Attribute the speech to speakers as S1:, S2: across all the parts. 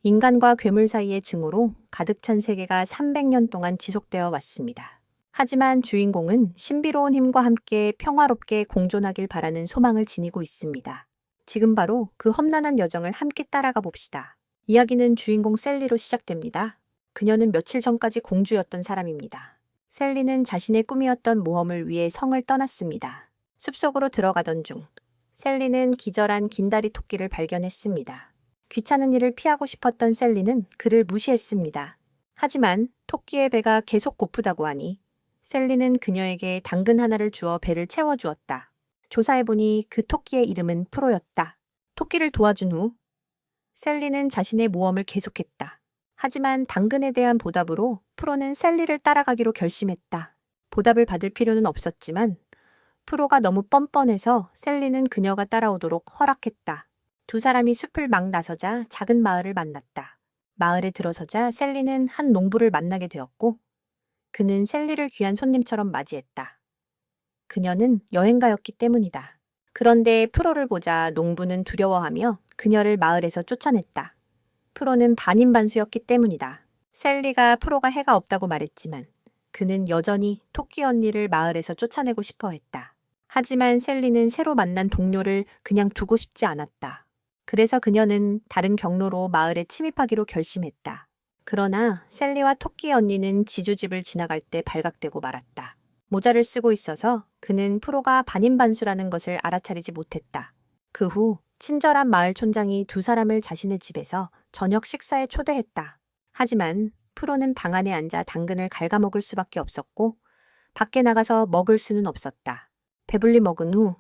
S1: 인간과 괴물 사이의 증오로 가득 찬 세계가 300년 동안 지속되어 왔습니다. 하지만 주인공은 신비로운 힘과 함께 평화롭게 공존하길 바라는 소망을 지니고 있습니다. 지금 바로 그 험난한 여정을 함께 따라가 봅시다. 이야기는 주인공 셀리로 시작됩니다. 그녀는 며칠 전까지 공주였던 사람입니다. 셀리는 자신의 꿈이었던 모험을 위해 성을 떠났습니다. 숲속으로 들어가던 중 셀리는 기절한 긴다리 토끼를 발견했습니다. 귀찮은 일을 피하고 싶었던 셀리는 그를 무시했습니다. 하지만 토끼의 배가 계속 고프다고 하니 셀리는 그녀에게 당근 하나를 주어 배를 채워주었다. 조사해보니 그 토끼의 이름은 프로였다. 토끼를 도와준 후 셀리는 자신의 모험을 계속했다. 하지만 당근에 대한 보답으로 프로는 셀리를 따라가기로 결심했다. 보답을 받을 필요는 없었지만 프로가 너무 뻔뻔해서 셀리는 그녀가 따라오도록 허락했다. 두 사람이 숲을 막 나서자 작은 마을을 만났다. 마을에 들어서자 셀리는 한 농부를 만나게 되었고 그는 셀리를 귀한 손님처럼 맞이했다. 그녀는 여행가였기 때문이다. 그런데 프로를 보자 농부는 두려워하며 그녀를 마을에서 쫓아냈다. 프로는 반인반수였기 때문이다. 셀리가 프로가 해가 없다고 말했지만 그는 여전히 토끼 언니를 마을에서 쫓아내고 싶어 했다. 하지만 셀리는 새로 만난 동료를 그냥 두고 싶지 않았다. 그래서 그녀는 다른 경로로 마을에 침입하기로 결심했다. 그러나 셀리와 토끼 언니는 지주집을 지나갈 때 발각되고 말았다. 모자를 쓰고 있어서 그는 프로가 반인반수라는 것을 알아차리지 못했다. 그 후 친절한 마을 촌장이 두 사람을 자신의 집에서 저녁 식사에 초대했다. 하지만 프로는 방 안에 앉아 당근을 갉아먹을 수밖에 없었고 밖에 나가서 먹을 수는 없었다. 배불리 먹은 후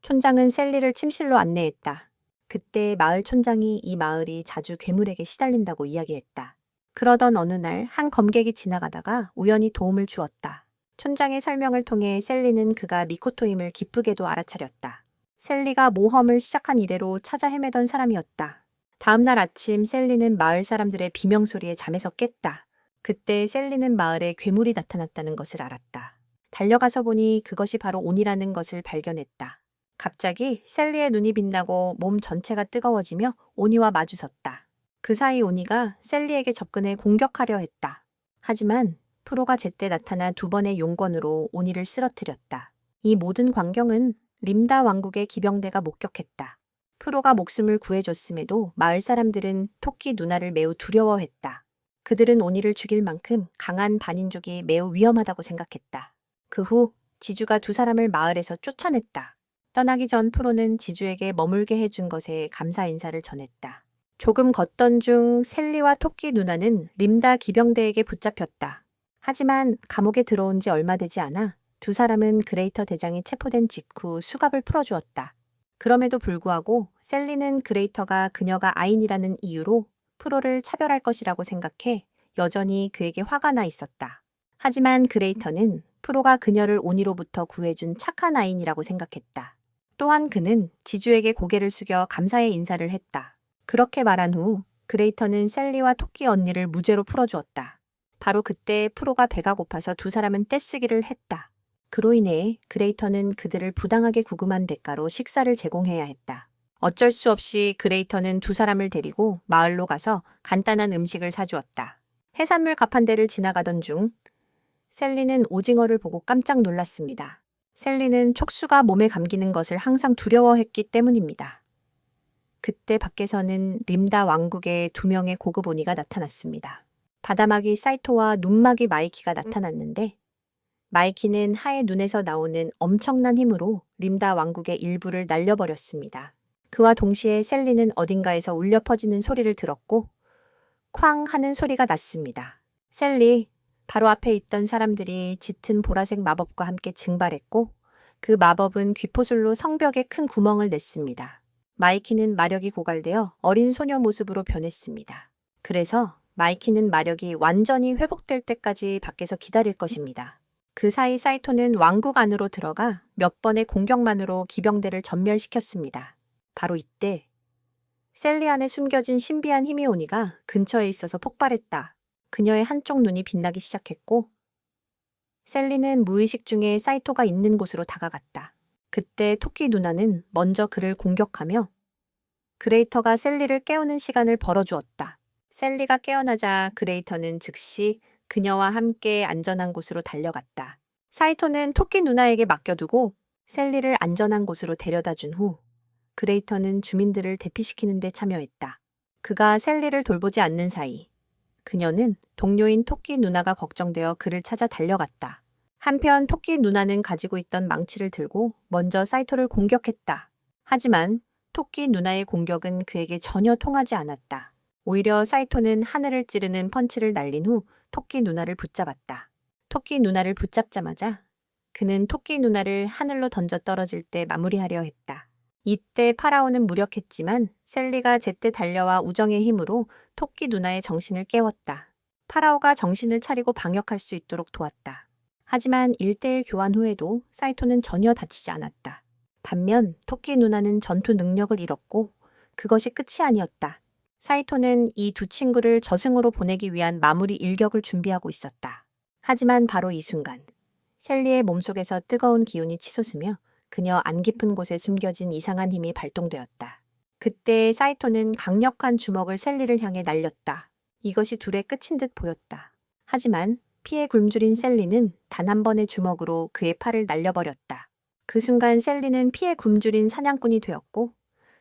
S1: 촌장은 셀리를 침실로 안내했다. 그때 마을 촌장이 이 마을이 자주 괴물에게 시달린다고 이야기했다. 그러던 어느 날 한 검객이 지나가다가 우연히 도움을 주었다. 촌장의 설명을 통해 셀리는 그가 미코토임을 기쁘게도 알아차렸다. 셀리가 모험을 시작한 이래로 찾아 헤매던 사람이었다. 다음 날 아침 셀리는 마을 사람들의 비명소리에 잠에서 깼다. 그때 셀리는 마을에 괴물이 나타났다는 것을 알았다. 달려가서 보니 그것이 바로 온이라는 것을 발견했다. 갑자기 셀리의 눈이 빛나고 몸 전체가 뜨거워지며 오니와 마주섰다. 그 사이 오니가 셀리에게 접근해 공격하려 했다. 하지만 프로가 제때 나타나 두 번의 용권으로 오니를 쓰러뜨렸다. 이 모든 광경은 림다 왕국의 기병대가 목격했다. 프로가 목숨을 구해줬음에도 마을 사람들은 토끼 누나를 매우 두려워했다. 그들은 오니를 죽일 만큼 강한 반인족이 매우 위험하다고 생각했다. 그 후 지주가 두 사람을 마을에서 쫓아냈다. 떠나기 전 프로는 지주에게 머물게 해준 것에 감사 인사를 전했다. 조금 걷던 중 셀리와 토끼 누나는 림다 기병대에게 붙잡혔다. 하지만 감옥에 들어온 지 얼마 되지 않아 두 사람은 그레이터 대장이 체포된 직후 수갑을 풀어주었다. 그럼에도 불구하고 셀리는 그레이터가 그녀가 아인이라는 이유로 프로를 차별할 것이라고 생각해 여전히 그에게 화가 나 있었다. 하지만 그레이터는 프로가 그녀를 오니로부터 구해준 착한 아인이라고 생각했다. 또한 그는 지주에게 고개를 숙여 감사의 인사를 했다. 그렇게 말한 후 그레이터는 셀리와 토끼 언니를 무죄로 풀어주었다. 바로 그때 프로가 배가 고파서 두 사람은 떼쓰기를 했다. 그로 인해 그레이터는 그들을 부당하게 구금한 대가로 식사를 제공해야 했다. 어쩔 수 없이 그레이터는 두 사람을 데리고 마을로 가서 간단한 음식을 사주었다. 해산물 가판대를 지나가던 중 셀리는 오징어를 보고 깜짝 놀랐습니다. 셀리는 촉수가 몸에 감기는 것을 항상 두려워했기 때문입니다. 그때 밖에서는 림다 왕국의 두 명의 고급 오니가 나타났습니다. 바다마귀 사이토와 눈마귀 마이키가 나타났는데 마이키는 하의 눈에서 나오는 엄청난 힘으로 림다 왕국의 일부를 날려버렸습니다. 그와 동시에 셀리는 어딘가에서 울려 퍼지는 소리를 들었고 쾅 하는 소리가 났습니다. 셀리, 바로 앞에 있던 사람들이 짙은 보라색 마법과 함께 증발했고 그 마법은 귀포술로 성벽에 큰 구멍을 냈습니다. 마이키는 마력이 고갈되어 어린 소녀 모습으로 변했습니다. 그래서 마이키는 마력이 완전히 회복될 때까지 밖에서 기다릴 것입니다. 그 사이 사이토는 왕국 안으로 들어가 몇 번의 공격만으로 기병대를 전멸시켰습니다. 바로 이때 셀리 안에 숨겨진 신비한 힘의 오니가 근처에 있어서 폭발했다. 그녀의 한쪽 눈이 빛나기 시작했고 셀리는 무의식 중에 사이토가 있는 곳으로 다가갔다. 그때 토끼 누나는 먼저 그를 공격하며 그레이터가 셀리를 깨우는 시간을 벌어주었다. 셀리가 깨어나자 그레이터는 즉시 그녀와 함께 안전한 곳으로 달려갔다. 사이토는 토끼 누나에게 맡겨두고 셀리를 안전한 곳으로 데려다 준 후 그레이터는 주민들을 대피시키는 데 참여했다. 그가 셀리를 돌보지 않는 사이 그녀는 동료인 토끼 누나가 걱정되어 그를 찾아 달려갔다. 한편 토끼 누나는 가지고 있던 망치를 들고 먼저 사이토를 공격했다. 하지만 토끼 누나의 공격은 그에게 전혀 통하지 않았다. 오히려 사이토는 하늘을 찌르는 펀치를 날린 후 토끼 누나를 붙잡았다. 토끼 누나를 붙잡자마자 그는 토끼 누나를 하늘로 던져 떨어질 때 마무리하려 했다. 이때 파라오는 무력했지만 셀리가 제때 달려와 우정의 힘으로 토끼 누나의 정신을 깨웠다. 파라오가 정신을 차리고 방역할 수 있도록 도왔다. 하지만 1대1 교환 후에도 사이토는 전혀 다치지 않았다. 반면 토끼 누나는 전투 능력을 잃었고 그것이 끝이 아니었다. 사이토는 이 두 친구를 저승으로 보내기 위한 마무리 일격을 준비하고 있었다. 하지만 바로 이 순간 셀리의 몸속에서 뜨거운 기운이 치솟으며 그녀 안 깊은 곳에 숨겨진 이상한 힘이 발동되었다. 그때 사이토는 강력한 주먹을 셀리를 향해 날렸다. 이것이 둘의 끝인 듯 보였다. 하지만 피에 굶주린 셀리는 단 한 번의 주먹으로 그의 팔을 날려버렸다. 그 순간 셀리는 피에 굶주린 사냥꾼이 되었고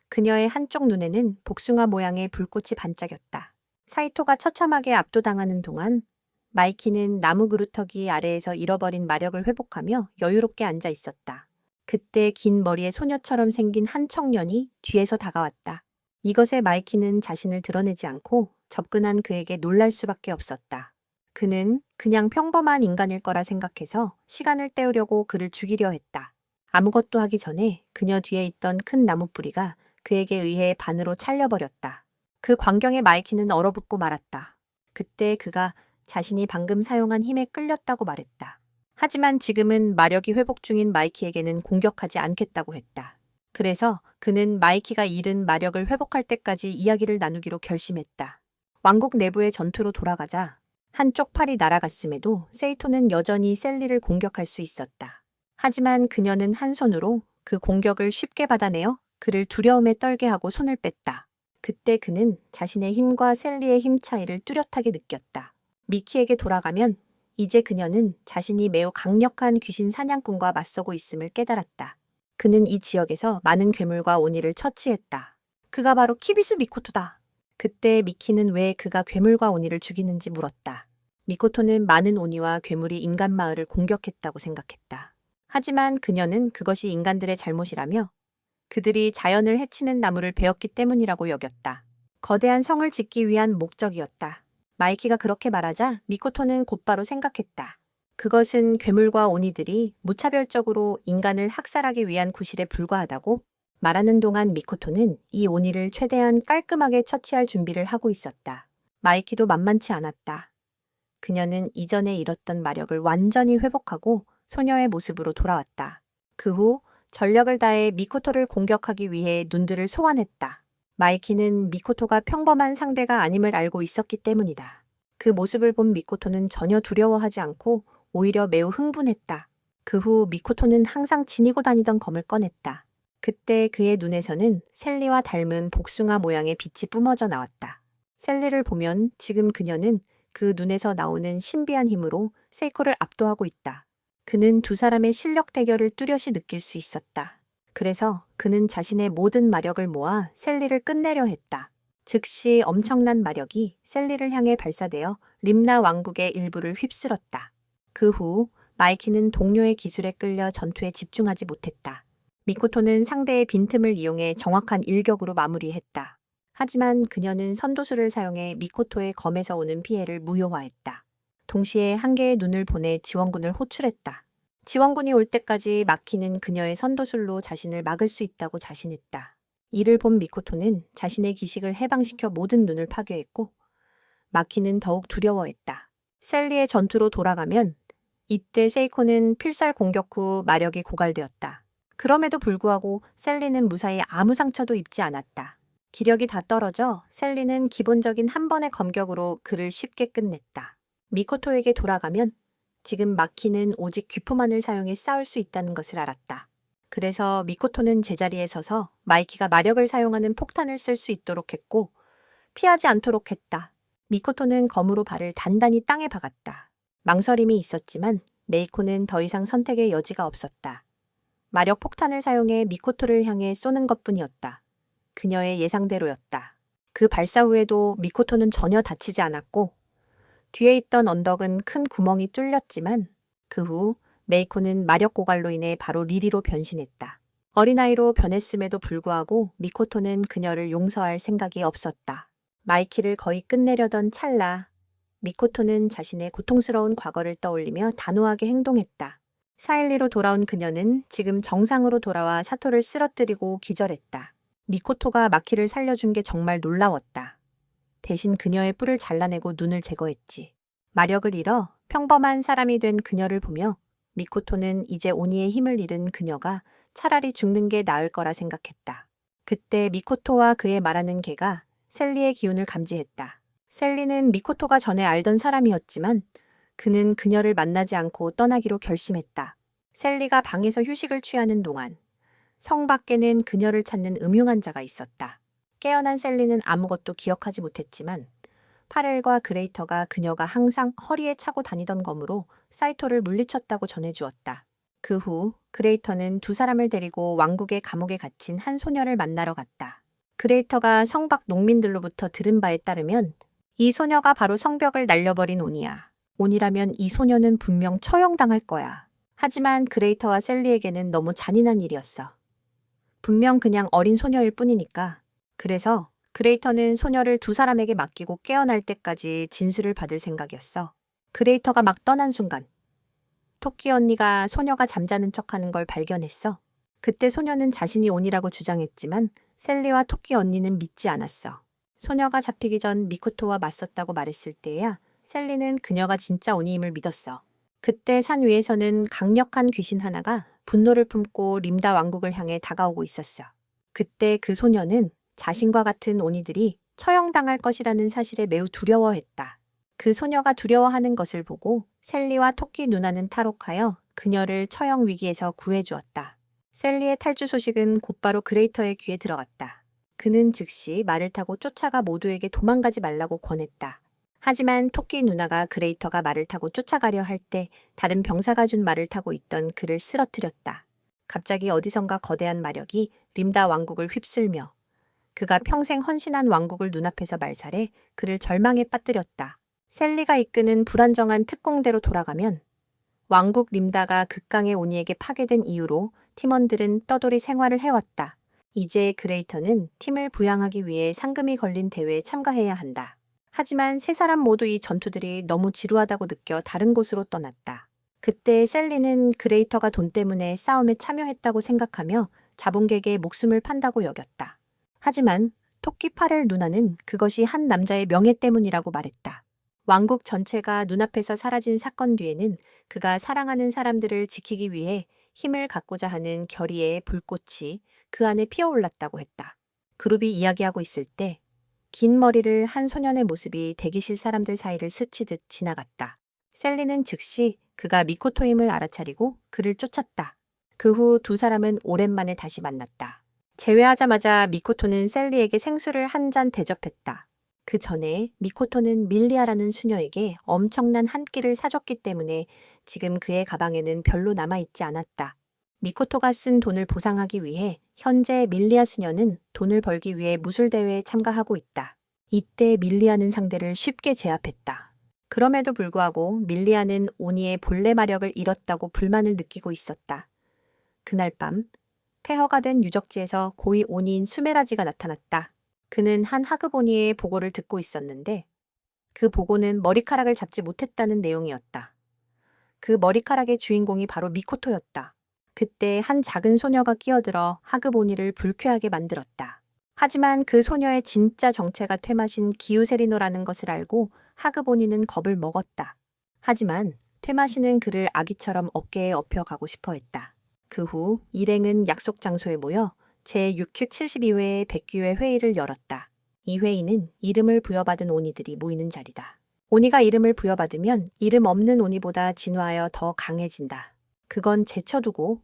S1: 그녀의 한쪽 눈에는 복숭아 모양의 불꽃이 반짝였다. 사이토가 처참하게 압도당하는 동안 마이키는 나무 그루터기 아래에서 잃어버린 마력을 회복하며 여유롭게 앉아 있었다. 그때 긴 머리에 소녀처럼 생긴 한 청년이 뒤에서 다가왔다. 이것에 마이키는 자신을 드러내지 않고 접근한 그에게 놀랄 수밖에 없었다. 그는 그냥 평범한 인간일 거라 생각해서 시간을 때우려고 그를 죽이려 했다. 아무것도 하기 전에 그녀 뒤에 있던 큰 나무 뿌리가 그에게 의해 반으로 찰려버렸다. 그 광경에 마이키는 얼어붙고 말았다. 그때 그가 자신이 방금 사용한 힘에 끌렸다고 말했다. 하지만 지금은 마력이 회복 중인 마이키에게는 공격하지 않겠다고 했다. 그래서 그는 마이키가 잃은 마력을 회복할 때까지 이야기를 나누기로 결심했다. 왕국 내부의 전투로 돌아가자 한쪽 팔이 날아갔음에도 세이토는 여전히 셀리를 공격할 수 있었다. 하지만 그녀는 한 손으로 그 공격을 쉽게 받아내어 그를 두려움에 떨게 하고 손을 뺐다. 그때 그는 자신의 힘과 셀리의 힘 차이를 뚜렷하게 느꼈다. 미키에게 돌아가면 이제 그녀는 자신이 매우 강력한 귀신 사냥꾼과 맞서고 있음을 깨달았다. 그는 이 지역에서 많은 괴물과 오니를 처치했다. 그가 바로 키비수 미코토다. 그때 미키는 왜 그가 괴물과 오니를 죽이는지 물었다. 미코토는 많은 오니와 괴물이 인간 마을을 공격했다고 생각했다. 하지만 그녀는 그것이 인간들의 잘못이라며 그들이 자연을 해치는 나무를 베었기 때문이라고 여겼다. 거대한 성을 짓기 위한 목적이었다. 마이키가 그렇게 말하자 미코토는 곧바로 생각했다. 그것은 괴물과 오니들이 무차별적으로 인간을 학살하기 위한 구실에 불과하다고 말하는 동안 미코토는 이 오니를 최대한 깔끔하게 처치할 준비를 하고 있었다. 마이키도 만만치 않았다. 그녀는 이전에 잃었던 마력을 완전히 회복하고 소녀의 모습으로 돌아왔다. 그 후 전력을 다해 미코토를 공격하기 위해 눈들을 소환했다. 마이키는 미코토가 평범한 상대가 아님을 알고 있었기 때문이다. 그 모습을 본 미코토는 전혀 두려워하지 않고 오히려 매우 흥분했다. 그 후 미코토는 항상 지니고 다니던 검을 꺼냈다. 그때 그의 눈에서는 셀리와 닮은 복숭아 모양의 빛이 뿜어져 나왔다. 셀리를 보면 지금 그녀는 그 눈에서 나오는 신비한 힘으로 세이코를 압도하고 있다. 그는 두 사람의 실력 대결을 뚜렷이 느낄 수 있었다. 그래서 그는 자신의 모든 마력을 모아 셀리를 끝내려 했다. 즉시 엄청난 마력이 셀리를 향해 발사되어 림나 왕국의 일부를 휩쓸었다. 그 후 마이키는 동료의 기술에 끌려 전투에 집중하지 못했다. 미코토는 상대의 빈틈을 이용해 정확한 일격으로 마무리했다. 하지만 그녀는 선도수를 사용해 미코토의 검에서 오는 피해를 무효화했다. 동시에 한 개의 눈을 보내 지원군을 호출했다. 지원군이 올 때까지 마키는 그녀의 선도술로 자신을 막을 수 있다고 자신했다. 이를 본 미코토는 자신의 기식을 해방시켜 모든 눈을 파괴했고 마키는 더욱 두려워했다. 셀리의 전투로 돌아가면 이때 세이코는 필살 공격 후 마력이 고갈되었다. 그럼에도 불구하고 셀리는 무사히 아무 상처도 입지 않았다. 기력이 다 떨어져 셀리는 기본적인 한 번의 검격으로 그를 쉽게 끝냈다. 미코토에게 돌아가면 지금 마키는 오직 귀포만을 사용해 싸울 수 있다는 것을 알았다. 그래서 미코토는 제자리에 서서 마이키가 마력을 사용하는 폭탄을 쓸 수 있도록 했고 피하지 않도록 했다. 미코토는 검으로 발을 단단히 땅에 박았다. 망설임이 있었지만 메이코는 더 이상 선택의 여지가 없었다. 마력 폭탄을 사용해 미코토를 향해 쏘는 것뿐이었다. 그녀의 예상대로였다. 그 발사 후에도 미코토는 전혀 다치지 않았고 뒤에 있던 언덕은 큰 구멍이 뚫렸지만 그 후 메이코는 마력 고갈로 인해 바로 리리로 변신했다. 어린아이로 변했음에도 불구하고 미코토는 그녀를 용서할 생각이 없었다. 마이키를 거의 끝내려던 찰나 미코토는 자신의 고통스러운 과거를 떠올리며 단호하게 행동했다. 사일리로 돌아온 그녀는 지금 정상으로 돌아와 사토를 쓰러뜨리고 기절했다. 미코토가 마키를 살려준 게 정말 놀라웠다. 대신 그녀의 뿔을 잘라내고 눈을 제거했지. 마력을 잃어 평범한 사람이 된 그녀를 보며 미코토는 이제 오니의 힘을 잃은 그녀가 차라리 죽는 게 나을 거라 생각했다. 그때 미코토와 그의 말하는 개가 셀리의 기운을 감지했다. 셀리는 미코토가 전에 알던 사람이었지만 그는 그녀를 만나지 않고 떠나기로 결심했다. 셀리가 방에서 휴식을 취하는 동안 성 밖에는 그녀를 찾는 음흉한 자가 있었다. 깨어난 셀리는 아무것도 기억하지 못했지만 파렐과 그레이터가 그녀가 항상 허리에 차고 다니던 검으로 사이토를 물리쳤다고 전해주었다. 그 후 그레이터는 두 사람을 데리고 왕국의 감옥에 갇힌 한 소녀를 만나러 갔다. 그레이터가 성 밖 농민들로부터 들은 바에 따르면 이 소녀가 바로 성벽을 날려버린 오니야. 오니라면 이 소녀는 분명 처형당할 거야. 하지만 그레이터와 셀리에게는 너무 잔인한 일이었어. 분명 그냥 어린 소녀일 뿐이니까. 그래서 그레이터는 소녀를 두 사람에게 맡기고 깨어날 때까지 진술을 받을 생각이었어. 그레이터가 막 떠난 순간 토끼 언니가 소녀가 잠자는 척하는 걸 발견했어. 그때 소녀는 자신이 온이라고 주장했지만 셀리와 토끼 언니는 믿지 않았어. 소녀가 잡히기 전 미코토와 맞섰다고 말했을 때야 셀리는 그녀가 진짜 온이임을 믿었어. 그때 산 위에서는 강력한 귀신 하나가 분노를 품고 림다 왕국을 향해 다가오고 있었어. 그때 그 소녀는 자신과 같은 오니들이 처형당할 것이라는 사실에 매우 두려워했다. 그 소녀가 두려워하는 것을 보고 셀리와 토끼 누나는 탈옥하여 그녀를 처형 위기에서 구해주었다. 셀리의 탈주 소식은 곧바로 그레이터의 귀에 들어갔다. 그는 즉시 말을 타고 쫓아가 모두에게 도망가지 말라고 권했다. 하지만 토끼 누나가 그레이터가 말을 타고 쫓아가려 할 때 다른 병사가 준 말을 타고 있던 그를 쓰러뜨렸다. 갑자기 어디선가 거대한 마력이 림다 왕국을 휩쓸며 그가 평생 헌신한 왕국을 눈앞에서 말살해 그를 절망에 빠뜨렸다. 셀리가 이끄는 불안정한 특공대로 돌아가면 왕국 림다가 극강의 오니에게 파괴된 이후로 팀원들은 떠돌이 생활을 해왔다. 이제 그레이터는 팀을 부양하기 위해 상금이 걸린 대회에 참가해야 한다. 하지만 세 사람 모두 이 전투들이 너무 지루하다고 느껴 다른 곳으로 떠났다. 그때 셀리는 그레이터가 돈 때문에 싸움에 참여했다고 생각하며 자본객의 목숨을 판다고 여겼다. 하지만 토끼 파렐 누나는 그것이 한 남자의 명예 때문이라고 말했다. 왕국 전체가 눈앞에서 사라진 사건 뒤에는 그가 사랑하는 사람들을 지키기 위해 힘을 갖고자 하는 결의의 불꽃이 그 안에 피어올랐다고 했다. 그룹이 이야기하고 있을 때 긴 머리를 한 소년의 모습이 대기실 사람들 사이를 스치듯 지나갔다. 셀리는 즉시 그가 미코토임을 알아차리고 그를 쫓았다. 그 후 두 사람은 오랜만에 다시 만났다. 재회하자마자 미코토는 셀리에게 생수를 한 잔 대접했다. 그 전에 미코토는 밀리아라는 수녀에게 엄청난 한 끼를 사줬기 때문에 지금 그의 가방에는 별로 남아있지 않았다. 미코토가 쓴 돈을 보상하기 위해 현재 밀리아 수녀는 돈을 벌기 위해 무술대회에 참가하고 있다. 이때 밀리아는 상대를 쉽게 제압했다. 그럼에도 불구하고 밀리아는 오니의 본래 마력을 잃었다고 불만을 느끼고 있었다. 그날 밤 폐허가 된 유적지에서 고위 오니인 수메라지가 나타났다. 그는 한 하급 오니의 보고를 듣고 있었는데 그 보고는 머리카락을 잡지 못했다는 내용이었다. 그 머리카락의 주인공이 바로 미코토였다. 그때 한 작은 소녀가 끼어들어 하급 오니를 불쾌하게 만들었다. 하지만 그 소녀의 진짜 정체가 퇴마신 기우세리노라는 것을 알고 하급 오니는 겁을 먹었다. 하지만 퇴마신은 그를 아기처럼 어깨에 업혀가고 싶어 했다. 그 후 일행은 약속 장소에 모여 제6큐 72회의 백규의 회의를 열었다. 이 회의는 이름을 부여받은 오니들이 모이는 자리다. 오니가 이름을 부여받으면 이름 없는 오니보다 진화하여 더 강해진다. 그건 제쳐두고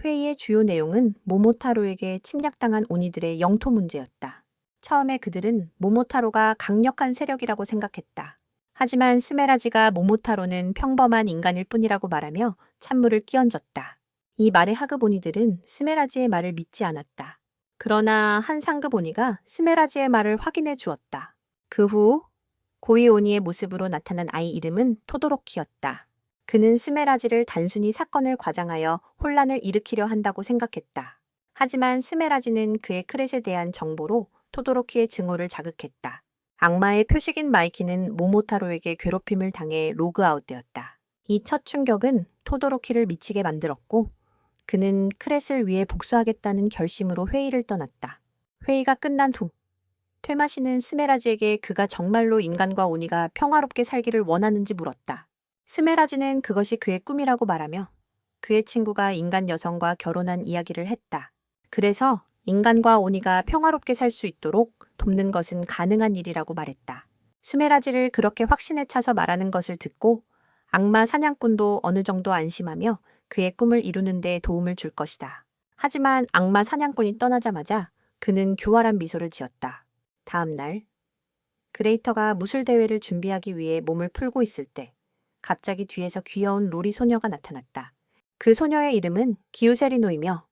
S1: 회의의 주요 내용은 모모타로에게 침략당한 오니들의 영토 문제였다. 처음에 그들은 모모타로가 강력한 세력이라고 생각했다. 하지만 스메라지가 모모타로는 평범한 인간일 뿐이라고 말하며 찬물을 끼얹었다. 이 말에 하급 오니들은 스메라지의 말을 믿지 않았다. 그러나 한 상급 오니가 스메라지의 말을 확인해 주었다. 그 후 고위 오니의 모습으로 나타난 아이 이름은 토도로키였다. 그는 스메라지를 단순히 사건을 과장하여 혼란을 일으키려 한다고 생각했다. 하지만 스메라지는 그의 크렛에 대한 정보로 토도로키의 증오를 자극했다. 악마의 표식인 마이키는 모모타로에게 괴롭힘을 당해 로그아웃되었다. 이 첫 충격은 토도로키를 미치게 만들었고 그는 크렛을 위해 복수하겠다는 결심으로 회의를 떠났다. 회의가 끝난 후 퇴마시는 스메라지에게 그가 정말로 인간과 오니가 평화롭게 살기를 원하는지 물었다. 스메라지는 그것이 그의 꿈이라고 말하며 그의 친구가 인간 여성과 결혼한 이야기를 했다. 그래서 인간과 오니가 평화롭게 살 수 있도록 돕는 것은 가능한 일이라고 말했다. 스메라지를 그렇게 확신에 차서 말하는 것을 듣고 악마 사냥꾼도 어느 정도 안심하며 그의 꿈을 이루는 데 도움을 줄 것이다. 하지만 악마 사냥꾼이 떠나자마자 그는 교활한 미소를 지었다. 다음 날 그레이터가 무술 대회를 준비하기 위해 몸을 풀고 있을 때 갑자기 뒤에서 귀여운 로리 소녀가 나타났다. 그 소녀의 이름은 기우세리노이며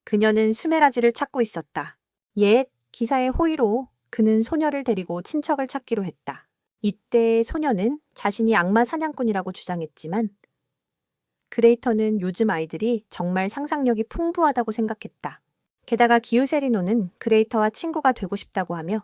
S1: 그녀는 스메라지를 찾고 있었다. 옛 기사의 호의로 그는 소녀를 데리고 친척을 찾기로 했다. 이때 소녀는 자신이 악마 사냥꾼이라고 주장했지만 그레이터는 요즘 아이들이 정말 상상력이 풍부하다고 생각했다. 게다가 기우세리노는 그레이터와 친구가 되고 싶다고 하며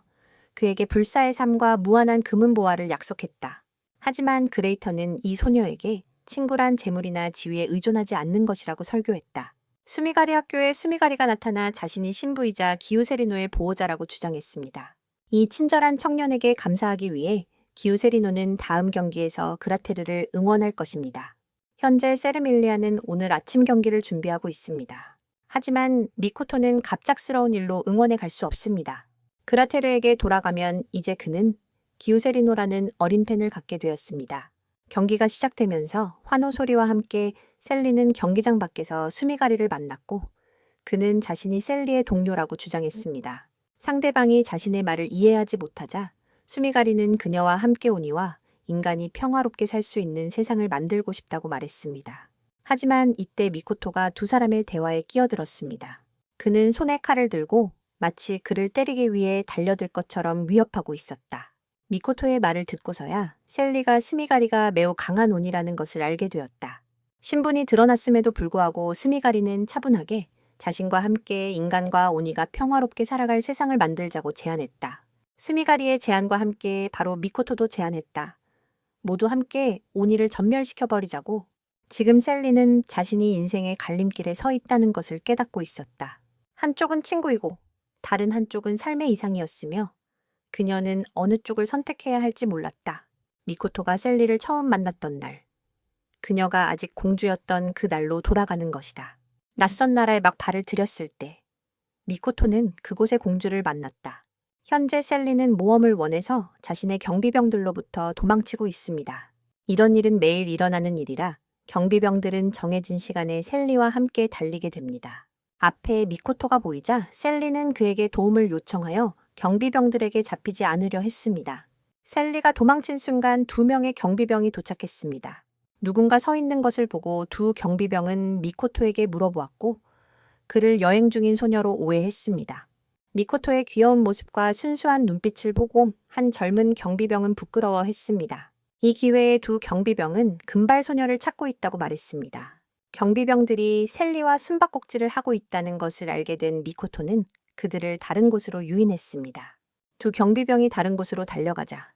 S1: 그에게 불사의 삶과 무한한 금은보화를 약속했다. 하지만 그레이터는 이 소녀에게 친구란 재물이나 지위에 의존하지 않는 것이라고 설교했다. 수미가리 학교에 수미가리가 나타나 자신이 신부이자 기우세리노의 보호자라고 주장했습니다. 이 친절한 청년에게 감사하기 위해 기우세리노는 다음 경기에서 그라테르를 응원할 것입니다. 현재 세르밀리아는 오늘 아침 경기를 준비하고 있습니다. 하지만 미코토는 갑작스러운 일로 응원에 갈 수 없습니다. 그라테르에게 돌아가면 이제 그는 기우세리노라는 어린 팬을 갖게 되었습니다. 경기가 시작되면서 환호 소리와 함께 셀리는 경기장 밖에서 수미가리를 만났고 그는 자신이 셀리의 동료라고 주장했습니다. 상대방이 자신의 말을 이해하지 못하자 수미가리는 그녀와 함께 오니와 인간이 평화롭게 살 수 있는 세상을 만들고 싶다고 말했습니다. 하지만 이때 미코토가 두 사람의 대화에 끼어들었습니다. 그는 손에 칼을 들고 마치 그를 때리기 위해 달려들 것처럼 위협하고 있었다. 미코토의 말을 듣고서야 셀리가 스미가리가 매우 강한 온이라는 것을 알게 되었다. 신분이 드러났음에도 불구하고 스미가리는 차분하게 자신과 함께 인간과 오니가 평화롭게 살아갈 세상을 만들자고 제안했다. 스미가리의 제안과 함께 바로 미코토도 제안했다. 모두 함께 오니를 전멸시켜버리자고. 지금 셀리는 자신이 인생의 갈림길에 서 있다는 것을 깨닫고 있었다. 한쪽은 친구이고 다른 한쪽은 삶의 이상이었으며 그녀는 어느 쪽을 선택해야 할지 몰랐다. 미코토가 셀리를 처음 만났던 날, 그녀가 아직 공주였던 그 날로 돌아가는 것이다. 낯선 나라에 막 발을 들였을 때 미코토는 그곳의 공주를 만났다. 현재 셀리는 모험을 원해서 자신의 경비병들로부터 도망치고 있습니다. 이런 일은 매일 일어나는 일이라 경비병들은 정해진 시간에 셀리와 함께 달리게 됩니다. 앞에 미코토가 보이자 셀리는 그에게 도움을 요청하여 경비병들에게 잡히지 않으려 했습니다. 셀리가 도망친 순간 두 명의 경비병이 도착했습니다. 누군가 서 있는 것을 보고 두 경비병은 미코토에게 물어보았고 그를 여행 중인 소녀로 오해했습니다. 미코토의 귀여운 모습과 순수한 눈빛을 보고 한 젊은 경비병은 부끄러워했습니다. 이 기회에 두 경비병은 금발 소녀를 찾고 있다고 말했습니다. 경비병들이 셀리와 숨바꼭질을 하고 있다는 것을 알게 된 미코토는 그들을 다른 곳으로 유인했습니다. 두 경비병이 다른 곳으로 달려가자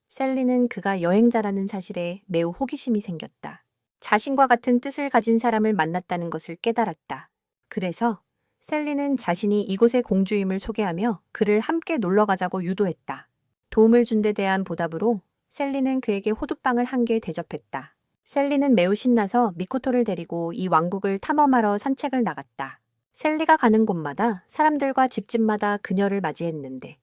S1: 셀리는 그가 여행자라는 사실에 매우 호기심이 생겼다. 자신과 같은 뜻을 가진 사람을 만났다는 것을 깨달았다. 그래서 셀리는 자신이 이곳의 공주임을 소개하며 그를 함께 놀러가자고 유도했다. 도움을 준 데 대한 보답으로 셀리는 그에게 호두빵을 한 개 대접했다. 셀리는 매우 신나서 미코토를 데리고 이 왕국을 탐험하러 산책을 나갔다. 셀리가 가는 곳마다 사람들과 집집마다 그녀를 맞이했는데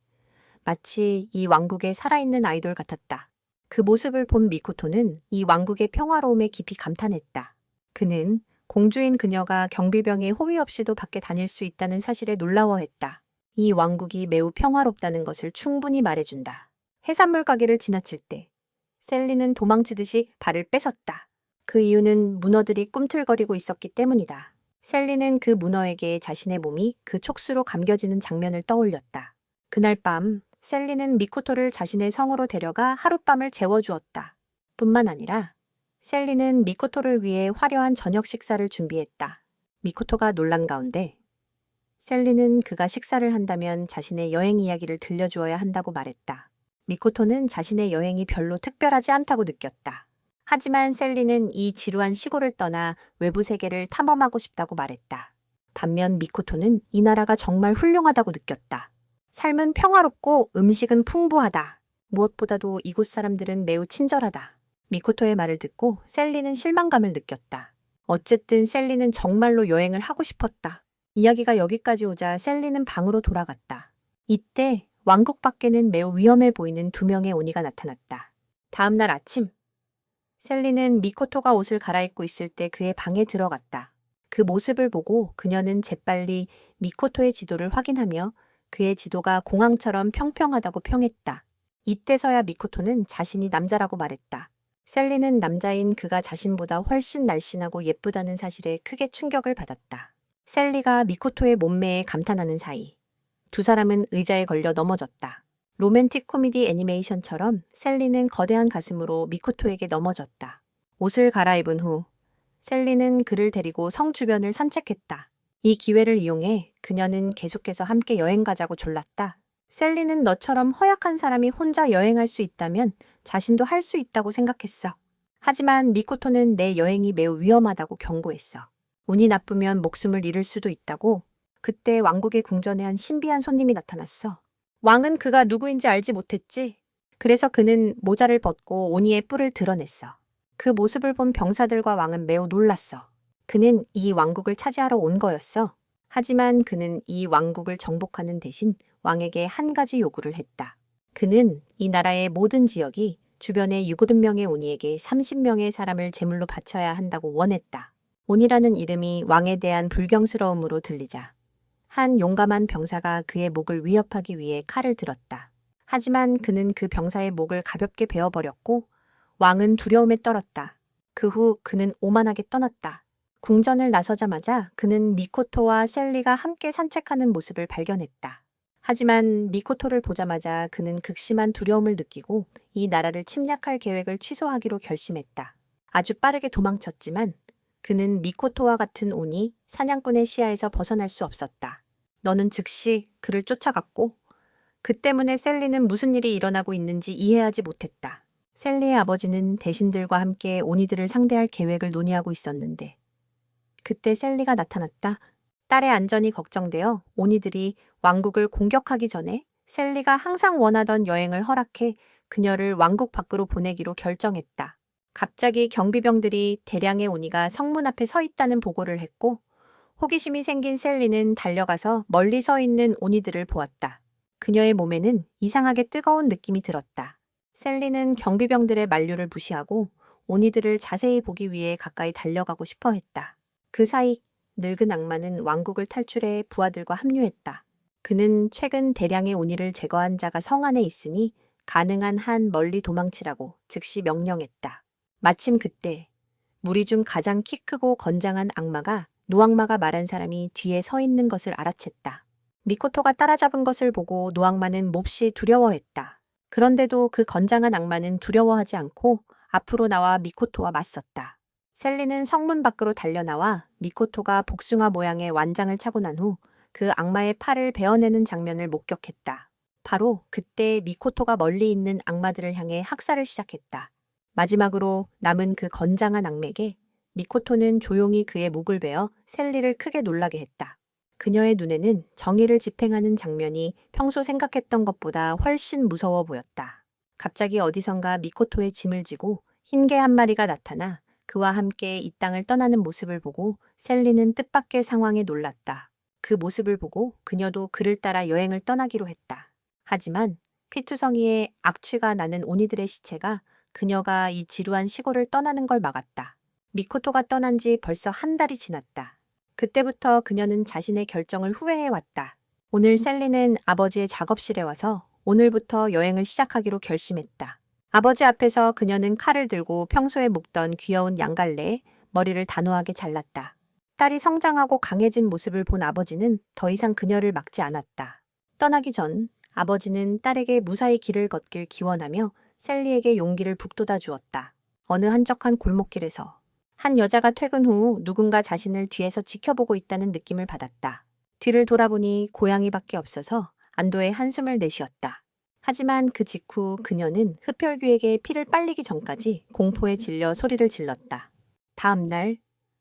S1: 마치 이 왕국의 살아있는 아이돌 같았다. 그 모습을 본 미코토는 이 왕국의 평화로움에 깊이 감탄했다. 그는 공주인 그녀가 경비병의 호위 없이도 밖에 다닐 수 있다는 사실에 놀라워했다. 이 왕국이 매우 평화롭다는 것을 충분히 말해준다. 해산물 가게를 지나칠 때 셀리는 도망치듯이 발을 뺏었다. 그 이유는 문어들이 꿈틀거리고 있었기 때문이다. 셀리는 그 문어에게 자신의 몸이 그 촉수로 감겨지는 장면을 떠올렸다. 그날 밤 셀리는 미코토를 자신의 성으로 데려가 하룻밤을 재워주었다. 뿐만 아니라 셀리는 미코토를 위해 화려한 저녁 식사를 준비했다. 미코토가 놀란 가운데 셀리는 그가 식사를 한다면 자신의 여행 이야기를 들려주어야 한다고 말했다. 미코토는 자신의 여행이 별로 특별하지 않다고 느꼈다. 하지만 셀리는 이 지루한 시골을 떠나 외부 세계를 탐험하고 싶다고 말했다. 반면 미코토는 이 나라가 정말 훌륭하다고 느꼈다. 삶은 평화롭고 음식은 풍부하다. 무엇보다도 이곳 사람들은 매우 친절하다. 미코토의 말을 듣고 셀리는 실망감을 느꼈다. 어쨌든 셀리는 정말로 여행을 하고 싶었다. 이야기가 여기까지 오자 셀리는 방으로 돌아갔다. 이때 왕국 밖에는 매우 위험해 보이는 2명의 오니가 나타났다. 다음 날 아침, 셀리는 미코토가 옷을 갈아입고 있을 때 그의 방에 들어갔다. 그 모습을 보고 그녀는 재빨리 미코토의 지도를 확인하며 그의 지도가 공항처럼 평평하다고 평했다. 이때서야 미코토는 자신이 남자라고 말했다. 셀리는 남자인 그가 자신보다 훨씬 날씬하고 예쁘다는 사실에 크게 충격을 받았다. 셀리가 미코토의 몸매에 감탄하는 사이 2사람은 의자에 걸려 넘어졌다. 로맨틱 코미디 애니메이션처럼 셀리는 거대한 가슴으로 미코토에게 넘어졌다. 옷을 갈아입은 후 셀리는 그를 데리고 성 주변을 산책했다. 이 기회를 이용해 그녀는 계속해서 함께 여행 가자고 졸랐다. 셀리는 너처럼 허약한 사람이 혼자 여행할 수 있다면 자신도 할 수 있다고 생각했어. 하지만 미코토는 내 여행이 매우 위험하다고 경고했어. 운이 나쁘면 목숨을 잃을 수도 있다고. 그때 왕국의 궁전에 한 신비한 손님이 나타났어. 왕은 그가 누구인지 알지 못했지. 그래서 그는 모자를 벗고 오니의 뿔을 드러냈어. 그 모습을 본 병사들과 왕은 매우 놀랐어. 그는 이 왕국을 차지하러 온 거였어. 하지만 그는 이 왕국을 정복하는 대신 왕에게 한 가지 요구를 했다. 그는 이 나라의 모든 지역이 주변의 70명의 오니에게 30명의 사람을 제물로 바쳐야 한다고 원했다. 오니라는 이름이 왕에 대한 불경스러움으로 들리자 한 용감한 병사가 그의 목을 위협하기 위해 칼을 들었다. 하지만 그는 그 병사의 목을 가볍게 베어버렸고 왕은 두려움에 떨었다. 그 후 그는 오만하게 떠났다. 궁전을 나서자마자 그는 미코토와 셀리가 함께 산책하는 모습을 발견했다. 하지만 미코토를 보자마자 그는 극심한 두려움을 느끼고 이 나라를 침략할 계획을 취소하기로 결심했다. 아주 빠르게 도망쳤지만 그는 미코토와 같은 오니 사냥꾼의 시야에서 벗어날 수 없었다. 너는 즉시 그를 쫓아갔고 그 때문에 셀리는 무슨 일이 일어나고 있는지 이해하지 못했다. 셀리의 아버지는 대신들과 함께 오니들을 상대할 계획을 논의하고 있었는데 그때 셀리가 나타났다. 딸의 안전이 걱정되어 오니들이 왕국을 공격하기 전에 셀리가 항상 원하던 여행을 허락해 그녀를 왕국 밖으로 보내기로 결정했다. 갑자기 경비병들이 대량의 오니가 성문 앞에 서 있다는 보고를 했고 호기심이 생긴 셀리는 달려가서 멀리 서 있는 오니들을 보았다. 그녀의 몸에는 이상하게 뜨거운 느낌이 들었다. 셀리는 경비병들의 만류를 무시하고 오니들을 자세히 보기 위해 가까이 달려가고 싶어 했다. 그 사이 늙은 악마는 왕국을 탈출해 부하들과 합류했다. 그는 최근 대량의 오니를 제거한 자가 성 안에 있으니 가능한 한 멀리 도망치라고 즉시 명령했다. 마침 그때 무리 중 가장 키 크고 건장한 악마가 노악마가 말한 사람이 뒤에 서 있는 것을 알아챘다. 미코토가 따라잡은 것을 보고 노악마는 몹시 두려워했다. 그런데도 그 건장한 악마는 두려워하지 않고 앞으로 나와 미코토와 맞섰다. 셀리는 성문 밖으로 달려나와 미코토가 복숭아 모양의 완장을 차고 난 후 그 악마의 팔을 베어내는 장면을 목격했다. 바로 그때 미코토가 멀리 있는 악마들을 향해 학살을 시작했다. 마지막으로 남은 그 건장한 악마에게 미코토는 조용히 그의 목을 베어 셀리를 크게 놀라게 했다. 그녀의 눈에는 정의를 집행하는 장면이 평소 생각했던 것보다 훨씬 무서워 보였다. 갑자기 어디선가 미코토의 짐을 지고 흰 개 한 마리가 나타나 그와 함께 이 땅을 떠나는 모습을 보고 셀리는 뜻밖의 상황에 놀랐다. 그 모습을 보고 그녀도 그를 따라 여행을 떠나기로 했다. 하지만 피투성이의 악취가 나는 오니들의 시체가 그녀가 이 지루한 시골을 떠나는 걸 막았다. 미코토가 떠난 지 벌써 한 달이 지났다. 그때부터 그녀는 자신의 결정을 후회해왔다. 오늘 셀리는 아버지의 작업실에 와서 오늘부터 여행을 시작하기로 결심했다. 아버지 앞에서 그녀는 칼을 들고 평소에 묶던 귀여운 양갈래에 머리를 단호하게 잘랐다. 딸이 성장하고 강해진 모습을 본 아버지는 더 이상 그녀를 막지 않았다. 떠나기 전 아버지는 딸에게 무사히 길을 걷길 기원하며 셀리에게 용기를 북돋아 주었다. 어느 한적한 골목길에서 한 여자가 퇴근 후 누군가 자신을 뒤에서 지켜보고 있다는 느낌을 받았다. 뒤를 돌아보니 고양이밖에 없어서 안도의 한숨을 내쉬었다. 하지만 그 직후 그녀는 흡혈귀에게 피를 빨리기 전까지 공포에 질려 소리를 질렀다. 다음 날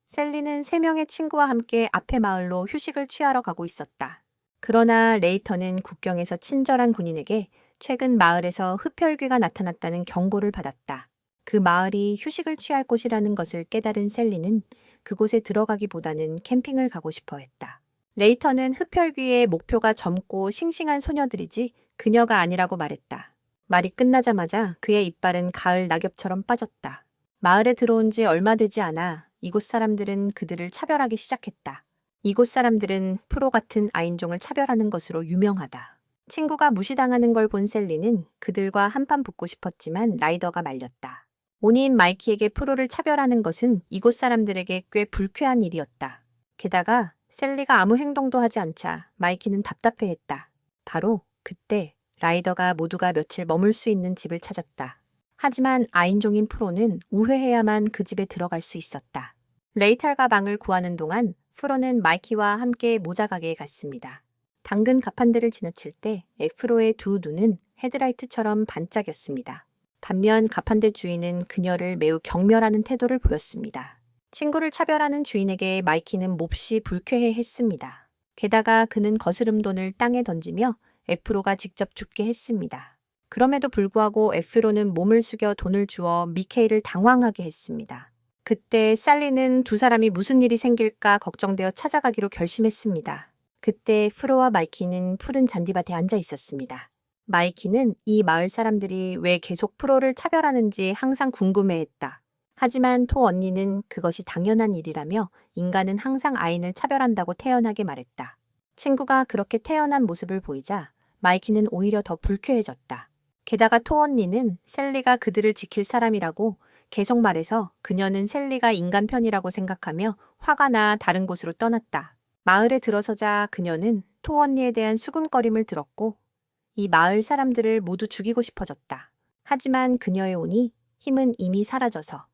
S1: 셀리는 3명의 친구와 함께 앞의 마을로 휴식을 취하러 가고 있었다. 그러나 레이터는 국경에서 친절한 군인에게 최근 마을에서 흡혈귀가 나타났다는 경고를 받았다. 그 마을이 휴식을 취할 곳이라는 것을 깨달은 셀리는 그곳에 들어가기보다는 캠핑을 가고 싶어 했다. 레이터는 흡혈귀의 목표가 젊고 싱싱한 소녀들이지 그녀가 아니라고 말했다. 말이 끝나자마자 그의 이빨은 가을 낙엽처럼 빠졌다. 마을에 들어온 지 얼마 되지 않아 이곳 사람들은 그들을 차별하기 시작했다. 이곳 사람들은 프로 같은 아인종을 차별하는 것으로 유명하다. 친구가 무시당하는 걸 본 셀리는 그들과 한판 붙고 싶었지만 라이더가 말렸다. 온이인 마이키에게 프로를 차별하는 것은 이곳 사람들에게 꽤 불쾌한 일이었다. 게다가 셀리가 아무 행동도 하지 않자 마이키는 답답해했다. 바로 그때 라이더가 모두가 며칠 머물 수 있는 집을 찾았다. 하지만 아인종인 프로는 우회해야만 그 집에 들어갈 수 있었다. 레이탈과 방을 구하는 동안 프로는 마이키와 함께 모자 가게에 갔습니다. 당근 가판대를 지나칠 때 에프로의 두 눈은 헤드라이트처럼 반짝였습니다. 반면 가판대 주인은 그녀를 매우 경멸하는 태도를 보였습니다. 친구를 차별하는 주인에게 마이키는 몹시 불쾌해했습니다. 게다가 그는 거스름돈을 땅에 던지며 에프로가 직접 죽게 했습니다. 그럼에도 불구하고 에프로는 몸을 숙여 돈을 주어 미케이를 당황하게 했습니다. 그때 살리는 두 사람이 무슨 일이 생길까 걱정되어 찾아가기로 결심했습니다. 그때 프로와 마이키는 푸른 잔디밭에 앉아 있었습니다. 마이키는 이 마을 사람들이 왜 계속 프로를 차별하는지 항상 궁금해했다. 하지만 토 언니는 그것이 당연한 일이라며 인간은 항상 아인을 차별한다고 태연하게 말했다. 친구가 그렇게 태연한 모습을 보이자 마이키는 오히려 더 불쾌해졌다. 게다가 토 언니는 셀리가 그들을 지킬 사람이라고 계속 말해서 그녀는 셀리가 인간 편이라고 생각하며 화가 나 다른 곳으로 떠났다. 마을에 들어서자 그녀는 토 언니에 대한 수군거림을 들었고 이 마을 사람들을 모두 죽이고 싶어졌다. 하지만 그녀의 온이 힘은 이미 사라져서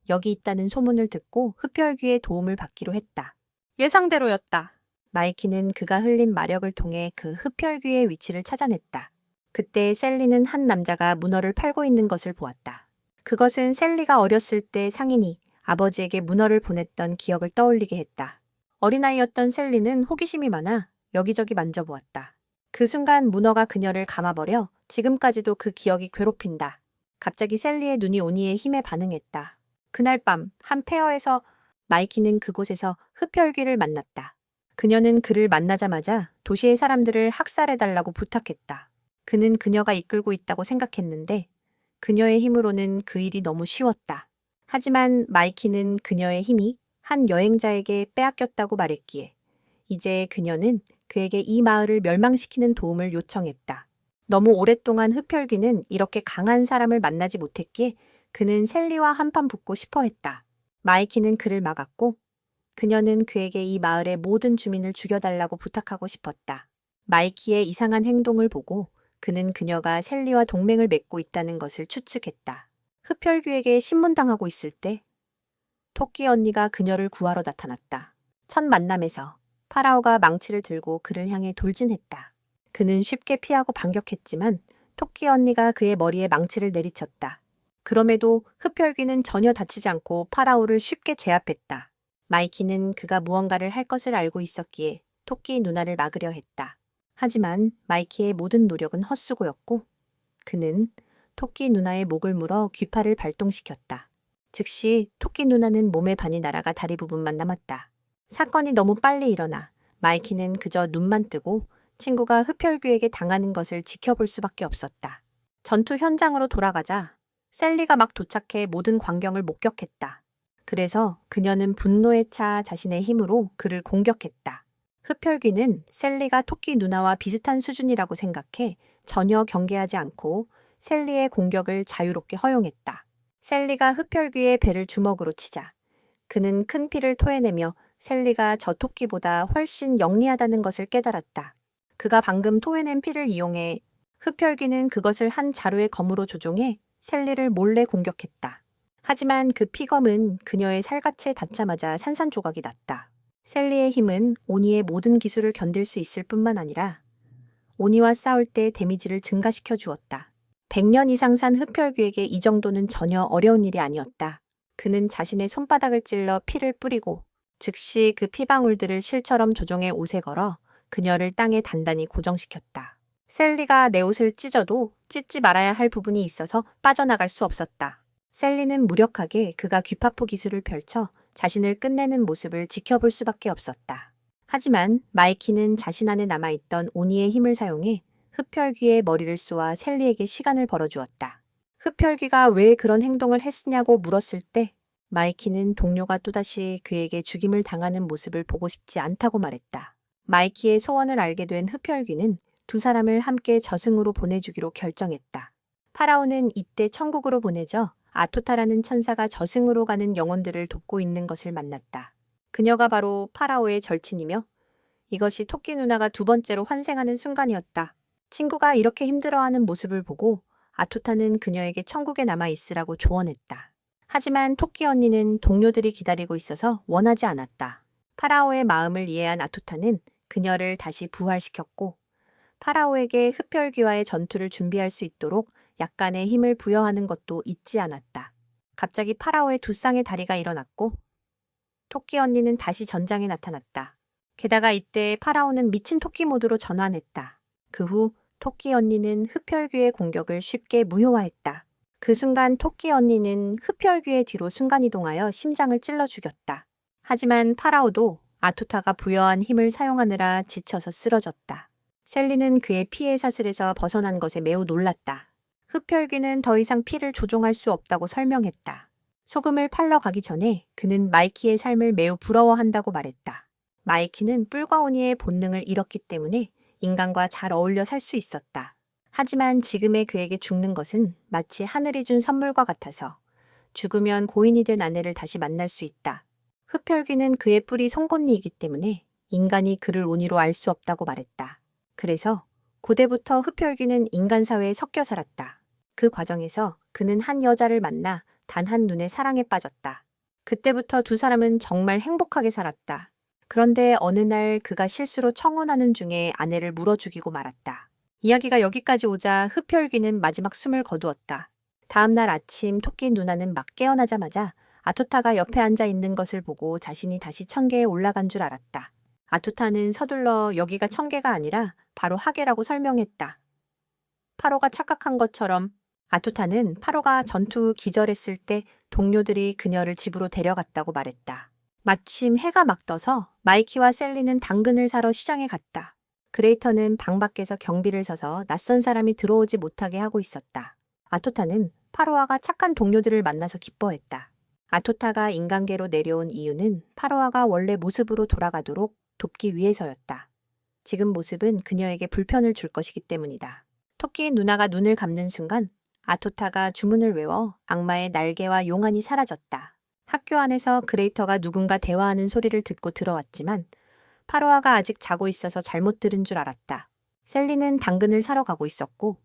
S1: 여기 있다는 소문을 듣고 흡혈귀의 도움을 받기로 했다. 예상대로였다. 마이키는 그가 흘린 마력을 통해 그 흡혈귀의 위치를 찾아냈다. 그때 셀리는 한 남자가 문어를 팔고 있는 것을 보았다. 그것은 셀리가 어렸을 때 상인이 아버지에게 문어를 보냈던 기억을 떠올리게 했다. 어린아이였던 셀리는 호기심이 많아 여기저기 만져보았다. 그 순간 문어가 그녀를 감아버려 지금까지도 그 기억이 괴롭힌다. 갑자기 셀리의 눈이 오니의 힘에 반응했다. 그날 밤 한 폐허에서 마이키는 그곳에서 흡혈귀를 만났다. 그녀는 그를 만나자마자 도시의 사람들을 학살해달라고 부탁했다. 그는 그녀가 이끌고 있다고 생각했는데 그녀의 힘으로는 그 일이 너무 쉬웠다. 하지만 마이키는 그녀의 힘이 한 여행자에게 빼앗겼다고 말했기에 이제 그녀는 그에게 이 마을을 멸망시키는 도움을 요청했다. 너무 오랫동안 흡혈귀는 이렇게 강한 사람을 만나지 못했기에 그는 셀리와 한판 붙고 싶어 했다. 마이키는 그를 막았고 그녀는 그에게 이 마을의 모든 주민을 죽여달라고 부탁하고 싶었다. 마이키의 이상한 행동을 보고 그는 그녀가 셀리와 동맹을 맺고 있다는 것을 추측했다. 흡혈귀에게 신문당하고 있을 때 토끼 언니가 그녀를 구하러 나타났다. 첫 만남에서 파라오가 망치를 들고 그를 향해 돌진했다. 그는 쉽게 피하고 반격했지만 토끼 언니가 그의 머리에 망치를 내리쳤다. 그럼에도 흡혈귀는 전혀 다치지 않고 파라오를 쉽게 제압했다. 마이키는 그가 무언가를 할 것을 알고 있었기에 토끼 누나를 막으려 했다. 하지만 마이키의 모든 노력은 헛수고였고 그는 토끼 누나의 목을 물어 귀파를 발동시켰다. 즉시 토끼 누나는 몸의 반이 날아가 다리 부분만 남았다. 사건이 너무 빨리 일어나 마이키는 그저 눈만 뜨고 친구가 흡혈귀에게 당하는 것을 지켜볼 수밖에 없었다. 전투 현장으로 돌아가자 셀리가 막 도착해 모든 광경을 목격했다. 그래서 그녀는 분노에 차 자신의 힘으로 그를 공격했다. 흡혈귀는 셀리가 토끼 누나와 비슷한 수준이라고 생각해 전혀 경계하지 않고 셀리의 공격을 자유롭게 허용했다. 셀리가 흡혈귀의 배를 주먹으로 치자 그는 큰 피를 토해내며 셀리가 저 토끼보다 훨씬 영리하다는 것을 깨달았다. 그가 방금 토해낸 피를 이용해 흡혈귀는 그것을 한 자루의 검으로 조종해 셀리를 몰래 공격했다. 하지만 그 피검은 그녀의 살갗에 닿자마자 산산조각이 났다. 셀리의 힘은 오니의 모든 기술을 견딜 수 있을 뿐만 아니라 오니와 싸울 때 데미지를 증가시켜 주었다. 100년 이상 산 흡혈귀에게 이 정도는 전혀 어려운 일이 아니었다. 그는 자신의 손바닥을 찔러 피를 뿌리고 즉시 그 피방울들을 실처럼 조종해 옷에 걸어 그녀를 땅에 단단히 고정시켰다. 셀리가 내 옷을 찢어도 찢지 말아야 할 부분이 있어서 빠져나갈 수 없었다. 셀리는 무력하게 그가 귀파포 기술을 펼쳐 자신을 끝내는 모습을 지켜볼 수밖에 없었다. 하지만 마이키는 자신 안에 남아있던 오니의 힘을 사용해 흡혈귀의 머리를 쏘아 셀리에게 시간을 벌어주었다. 흡혈귀가 왜 그런 행동을 했으냐고 물었을 때 마이키는 동료가 또다시 그에게 죽임을 당하는 모습을 보고 싶지 않다고 말했다. 마이키의 소원을 알게 된 흡혈귀는 두 사람을 함께 저승으로 보내주기로 결정했다. 파라오는 이때 천국으로 보내져 아토타라는 천사가 저승으로 가는 영혼들을 돕고 있는 것을 만났다. 그녀가 바로 파라오의 절친이며 이것이 토끼 누나가 두 번째로 환생하는 순간이었다. 친구가 이렇게 힘들어하는 모습을 보고 아토타는 그녀에게 천국에 남아있으라고 조언했다. 하지만 토끼 언니는 동료들이 기다리고 있어서 원하지 않았다. 파라오의 마음을 이해한 아토타는 그녀를 다시 부활시켰고 파라오에게 흡혈귀와의 전투를 준비할 수 있도록 약간의 힘을 부여하는 것도 잊지 않았다. 갑자기 파라오의 두 쌍의 다리가 일어났고 토끼 언니는 다시 전장에 나타났다. 게다가 이때 파라오는 미친 토끼 모드로 전환했다. 그 후 토끼 언니는 흡혈귀의 공격을 쉽게 무효화했다. 그 순간 토끼 언니는 흡혈귀의 뒤로 순간이동하여 심장을 찔러 죽였다. 하지만 파라오도 아토타가 부여한 힘을 사용하느라 지쳐서 쓰러졌다. 셀리는 그의 피해 사슬에서 벗어난 것에 매우 놀랐다. 흡혈귀는 더 이상 피를 조종할 수 없다고 설명했다. 소금을 팔러 가기 전에 그는 마이키의 삶을 매우 부러워한다고 말했다. 마이키는 뿔과 오니의 본능을 잃었기 때문에 인간과 잘 어울려 살 수 있었다. 하지만 지금의 그에게 죽는 것은 마치 하늘이 준 선물과 같아서 죽으면 고인이 된 아내를 다시 만날 수 있다. 흡혈귀는 그의 뿔이 송곳니이기 때문에 인간이 그를 온이로 알 수 없다고 말했다. 그래서 고대부터 흡혈귀는 인간 사회에 섞여 살았다. 그 과정에서 그는 한 여자를 만나 단 한 눈에 사랑에 빠졌다. 그때부터 두 사람은 정말 행복하게 살았다. 그런데 어느 날 그가 실수로 청혼하는 중에 아내를 물어 죽이고 말았다. 이야기가 여기까지 오자 흡혈귀는 마지막 숨을 거두었다. 다음 날 아침 토끼 누나는 막 깨어나자마자 아토타가 옆에 앉아 있는 것을 보고 자신이 다시 천계에 올라간 줄 알았다. 아토타는 서둘러 여기가 천계가 아니라 바로 하계라고 설명했다. 파로가 착각한 것처럼 아토타는 파로가 전투 후 기절했을 때 동료들이 그녀를 집으로 데려갔다고 말했다. 마침 해가 막 떠서 마이키와 셀리는 당근을 사러 시장에 갔다. 그레이터는 방 밖에서 경비를 서서 낯선 사람이 들어오지 못하게 하고 있었다. 아토타는 파로아가 착한 동료들을 만나서 기뻐했다. 아토타가 인간계로 내려온 이유는 파로아가 원래 모습으로 돌아가도록 돕기 위해서였다. 지금 모습은 그녀에게 불편을 줄 것이기 때문이다. 토끼 누나가 눈을 감는 순간 아토타가 주문을 외워 악마의 날개와 용안이 사라졌다. 학교 안에서 그레이터가 누군가 대화하는 소리를 듣고 들어왔지만 파로아가 아직 자고 있어서 잘못 들은 줄 알았다. 셀리는 당근을 사러 가고 있었고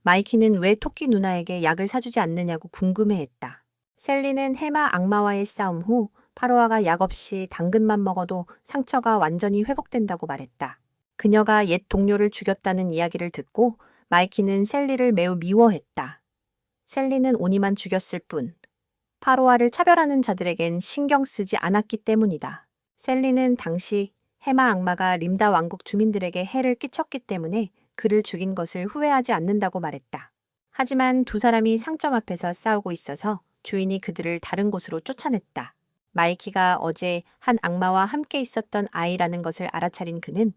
S1: 마이키는 왜 토끼 누나에게 약을 사주지 않느냐고 궁금해했다. 셀리는 해마 악마와의 싸움 후 파로아가 약 없이 당근만 먹어도 상처가 완전히 회복된다고 말했다. 그녀가 옛 동료를 죽였다는 이야기를 듣고 마이키는 셀리를 매우 미워했다. 셀리는 오니만 죽였을 뿐 파로아를 차별하는 자들에겐 신경 쓰지 않았기 때문이다. 셀리는 당시 해마 악마가 림다 왕국 주민들에게 해를 끼쳤기 때문에 그를 죽인 것을 후회하지 않는다고 말했다. 하지만 두 사람이 상점 앞에서 싸우고 있어서 주인이 그들을 다른 곳으로 쫓아냈다. 마이키가 어제 한 악마와 함께 있었던 아이라는 것을 알아차린 그는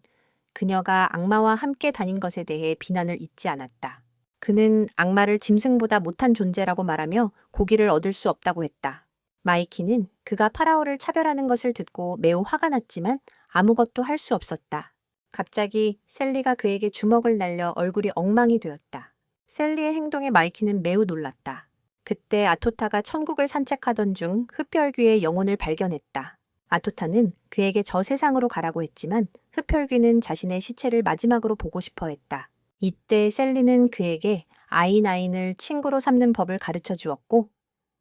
S1: 그녀가 악마와 함께 다닌 것에 대해 비난을 잊지 않았다. 그는 악마를 짐승보다 못한 존재라고 말하며 고기를 얻을 수 없다고 했다. 마이키는 그가 파라오를 차별하는 것을 듣고 매우 화가 났지만 아무것도 할 수 없었다. 갑자기 셀리가 그에게 주먹을 날려 얼굴이 엉망이 되었다. 셀리의 행동에 마이키는 매우 놀랐다. 그때 아토타가 천국을 산책하던 중 흡혈귀의 영혼을 발견했다. 아토타는 그에게 저 세상으로 가라고 했지만 흡혈귀는 자신의 시체를 마지막으로 보고 싶어 했다. 이때 셀리는 그에게 아이나인을 친구로 삼는 법을 가르쳐 주었고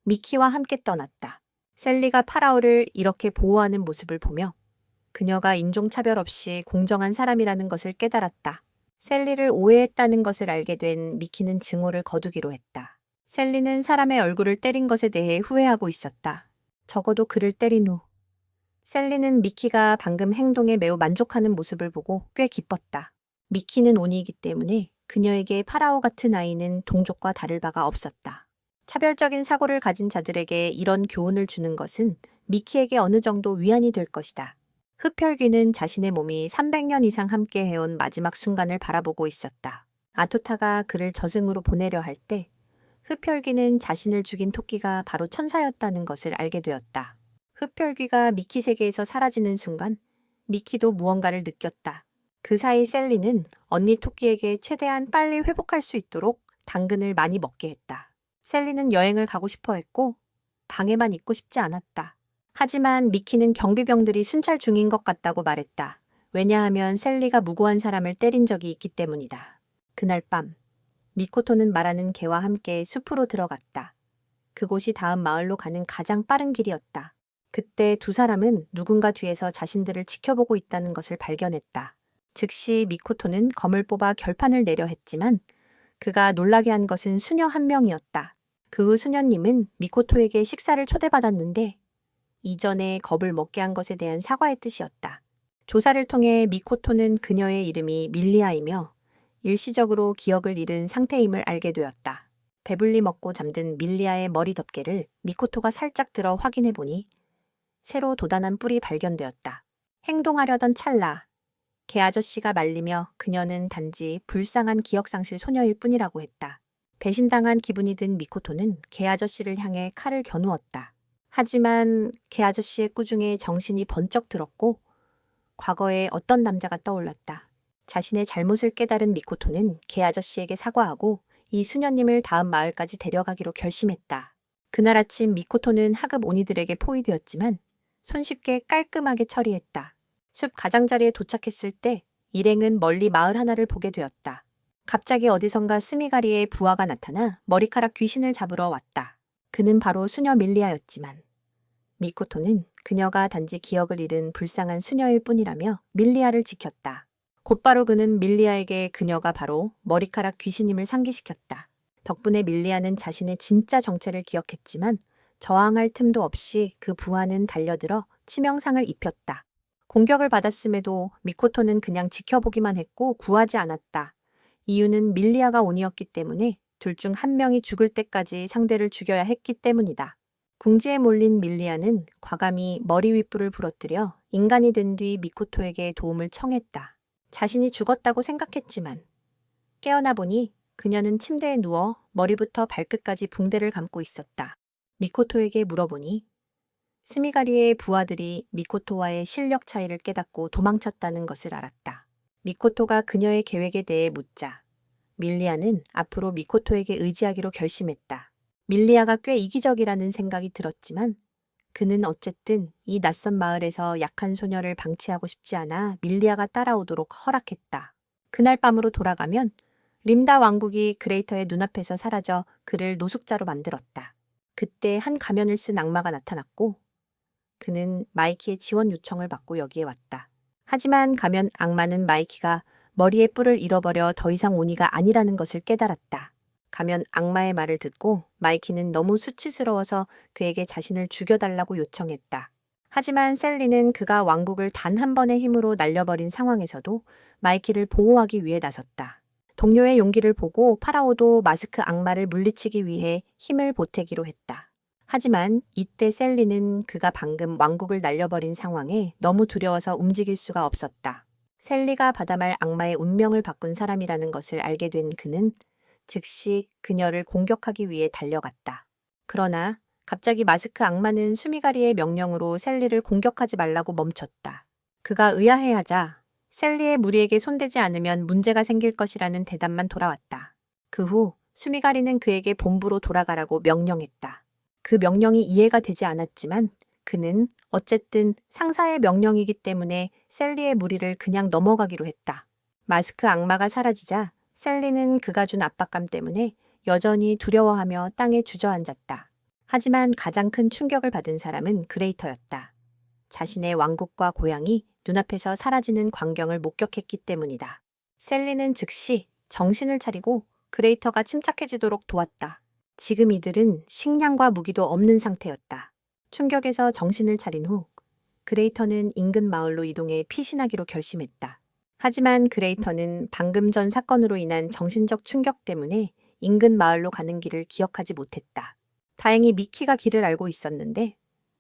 S1: 미키와 함께 떠났다. 셀리가 파라오를 이렇게 보호하는 모습을 보며 그녀가 인종차별 없이 공정한 사람이라는 것을 깨달았다. 셀리를 오해했다는 것을 알게 된 미키는 증오를 거두기로 했다. 셀리는 사람의 얼굴을 때린 것에 대해 후회하고 있었다. 적어도 그를 때린 후. 셀리는 미키가 방금 행동에 매우 만족하는 모습을 보고 꽤 기뻤다. 미키는 온이이기 때문에 그녀에게 파라오 같은 아이는 동족과 다를 바가 없었다. 차별적인 사고를 가진 자들에게 이런 교훈을 주는 것은 미키에게 어느 정도 위안이 될 것이다. 흡혈귀는 자신의 몸이 300년 이상 함께 해온 마지막 순간을 바라보고 있었다. 아토타가 그를 저승으로 보내려 할 때 흡혈귀는 자신을 죽인 토끼가 바로 천사였다는 것을 알게 되었다. 흡혈귀가 미키 세계에서 사라지는 순간 미키도 무언가를 느꼈다. 그 사이 셀리는 언니 토끼에게 최대한 빨리 회복할 수 있도록 당근을 많이 먹게 했다. 셀리는 여행을 가고 싶어 했고 방에만 있고 싶지 않았다. 하지만 미키는 경비병들이 순찰 중인 것 같다고 말했다. 왜냐하면 셀리가 무고한 사람을 때린 적이 있기 때문이다. 그날 밤 미코토는 말하는 개와 함께 숲으로 들어갔다. 그곳이 다음 마을로 가는 가장 빠른 길이었다. 그때 두 사람은 누군가 뒤에서 자신들을 지켜보고 있다는 것을 발견했다. 즉시 미코토는 검을 뽑아 결판을 내려 했지만 그가 놀라게 한 것은 수녀 한 명이었다. 그 후 수녀님은 미코토에게 식사를 초대받았는데 이전에 겁을 먹게 한 것에 대한 사과의 뜻이었다. 조사를 통해 미코토는 그녀의 이름이 밀리아이며 일시적으로 기억을 잃은 상태임을 알게 되었다. 배불리 먹고 잠든 밀리아의 머리 덮개를 미코토가 살짝 들어 확인해 보니 새로 돋아난 뿔이 발견되었다. 행동하려던 찰나 개 아저씨가 말리며 그녀는 단지 불쌍한 기억상실 소녀일 뿐이라고 했다. 배신당한 기분이 든 미코토는 개 아저씨를 향해 칼을 겨누었다. 하지만 개 아저씨의 꾸중에 정신이 번쩍 들었고 과거에 어떤 남자가 떠올랐다. 자신의 잘못을 깨달은 미코토는 개 아저씨에게 사과하고 이 수녀님을 다음 마을까지 데려가기로 결심했다. 그날 아침 미코토는 하급 오니들에게 포위되었지만 손쉽게 깔끔하게 처리했다. 숲 가장자리에 도착했을 때 일행은 멀리 마을 하나를 보게 되었다. 갑자기 어디선가 스미가리의 부하가 나타나 머리카락 귀신을 잡으러 왔다. 그는 바로 수녀 밀리아였지만 미코토는 그녀가 단지 기억을 잃은 불쌍한 수녀일 뿐이라며 밀리아를 지켰다. 곧바로 그는 밀리아에게 그녀가 바로 머리카락 귀신임을 상기시켰다. 덕분에 밀리아는 자신의 진짜 정체를 기억했지만 저항할 틈도 없이 그 부하는 달려들어 치명상을 입혔다. 공격을 받았음에도 미코토는 그냥 지켜보기만 했고 구하지 않았다. 이유는 밀리아가 온이었기 때문에 둘 중 한 명이 죽을 때까지 상대를 죽여야 했기 때문이다. 궁지에 몰린 밀리아는 과감히 머리 윗불을 부러뜨려 인간이 된 뒤 미코토에게 도움을 청했다. 자신이 죽었다고 생각했지만 깨어나 보니 그녀는 침대에 누워 머리부터 발끝까지 붕대를 감고 있었다. 미코토에게 물어보니 스미가리의 부하들이 미코토와의 실력 차이를 깨닫고 도망쳤다는 것을 알았다. 미코토가 그녀의 계획에 대해 묻자 밀리아는 앞으로 미코토에게 의지하기로 결심했다. 밀리아가 꽤 이기적이라는 생각이 들었지만 그는 어쨌든 이 낯선 마을에서 약한 소녀를 방치하고 싶지 않아 밀리아가 따라오도록 허락했다. 그날 밤으로 돌아가면 림다 왕국이 그레이터의 눈앞에서 사라져 그를 노숙자로 만들었다. 그때 한 가면을 쓴 악마가 나타났고 그는 마이키의 지원 요청을 받고 여기에 왔다. 하지만 가면 악마는 마이키가 머리에 뿔을 잃어버려 더 이상 오니가 아니라는 것을 깨달았다. 가면 악마의 말을 듣고 마이키는 너무 수치스러워서 그에게 자신을 죽여달라고 요청했다. 하지만 셀리는 그가 왕국을 단 한 번의 힘으로 날려버린 상황에서도 마이키를 보호하기 위해 나섰다. 동료의 용기를 보고 파라오도 마스크 악마를 물리치기 위해 힘을 보태기로 했다. 하지만 이때 셀리는 그가 방금 왕국을 날려버린 상황에 너무 두려워서 움직일 수가 없었다. 셀리가 바다말 악마의 운명을 바꾼 사람이라는 것을 알게 된 그는 즉시 그녀를 공격하기 위해 달려갔다. 그러나 갑자기 마스크 악마는 수미가리의 명령으로 셀리를 공격하지 말라고 멈췄다. 그가 의아해하자 셀리의 무리에게 손대지 않으면 문제가 생길 것이라는 대답만 돌아왔다. 그 후 수미가리는 그에게 본부로 돌아가라고 명령했다. 그 명령이 이해가 되지 않았지만 그는 어쨌든 상사의 명령이기 때문에 셀리의 무리를 그냥 넘어가기로 했다. 마스크 악마가 사라지자 셀리는 그가 준 압박감 때문에 여전히 두려워하며 땅에 주저앉았다. 하지만 가장 큰 충격을 받은 사람은 그레이터였다. 자신의 왕국과 고향이 눈앞에서 사라지는 광경을 목격했기 때문이다. 셀리는 즉시 정신을 차리고 그레이터가 침착해지도록 도왔다. 지금 이들은 식량과 무기도 없는 상태였다. 충격에서 정신을 차린 후 그레이터는 인근 마을로 이동해 피신하기로 결심했다. 하지만 그레이터는 방금 전 사건으로 인한 정신적 충격 때문에 인근 마을로 가는 길을 기억하지 못했다. 다행히 미키가 길을 알고 있었는데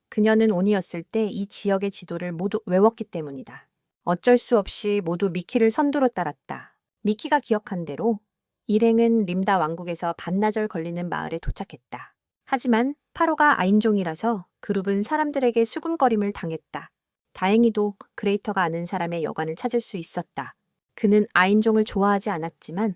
S1: 그녀는 온이었을 때 이 지역의 지도를 모두 외웠기 때문이다. 어쩔 수 없이 모두 미키를 선두로 따랐다. 미키가 기억한 대로 일행은 림다 왕국에서 반나절 걸리는 마을에 도착했다. 하지만 파로가 아인종이라서 그룹은 사람들에게 수군거림을 당했다. 다행히도 그레이터가 아는 사람의 여관을 찾을 수 있었다. 그는 아인종을 좋아하지 않았지만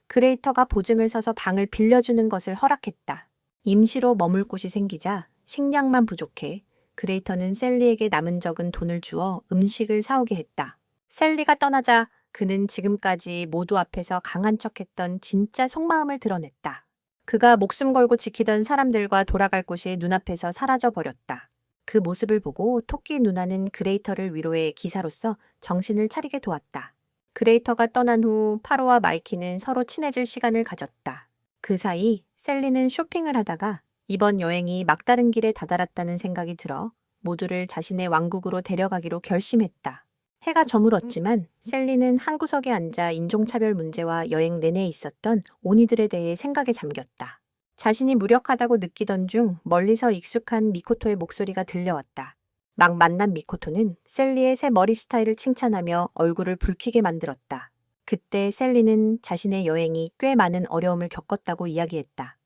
S1: 그레이터가 보증을 서서 방을 빌려주는 것을 허락했다. 임시로 머물 곳이 생기자 식량만 부족해 그레이터는 셀리에게 남은 적은 돈을 주어 음식을 사오게 했다. 셀리가 떠나자 그는 지금까지 모두 앞에서 강한 척했던 진짜 속마음을 드러냈다. 그가 목숨 걸고 지키던 사람들과 돌아갈 곳이 눈앞에서 사라져버렸다. 그 모습을 보고 토끼 누나는 그레이터를 위로해 기사로서 정신을 차리게 도왔다. 그레이터가 떠난 후 파로와 마이키는 서로 친해질 시간을 가졌다. 그 사이 셀리는 쇼핑을 하다가 이번 여행이 막다른 길에 다다랐다는 생각이 들어 모두를 자신의 왕국으로 데려가기로 결심했다. 해가 저물었지만 셀리는 한 구석에 앉아 인종차별 문제와 여행 내내 있었던 오니들에 대해 생각에 잠겼다. 자신이 무력하다고 느끼던 중 멀리서 익숙한 미코토의 목소리가 들려왔다. 막 만난 미코토는 셀리의 새 머리 스타일을 칭찬하며 얼굴을 붉히게 만들었다. 그때 셀리는 자신의 여행이 꽤 많은 어려움을 겪었다고 이야기했다.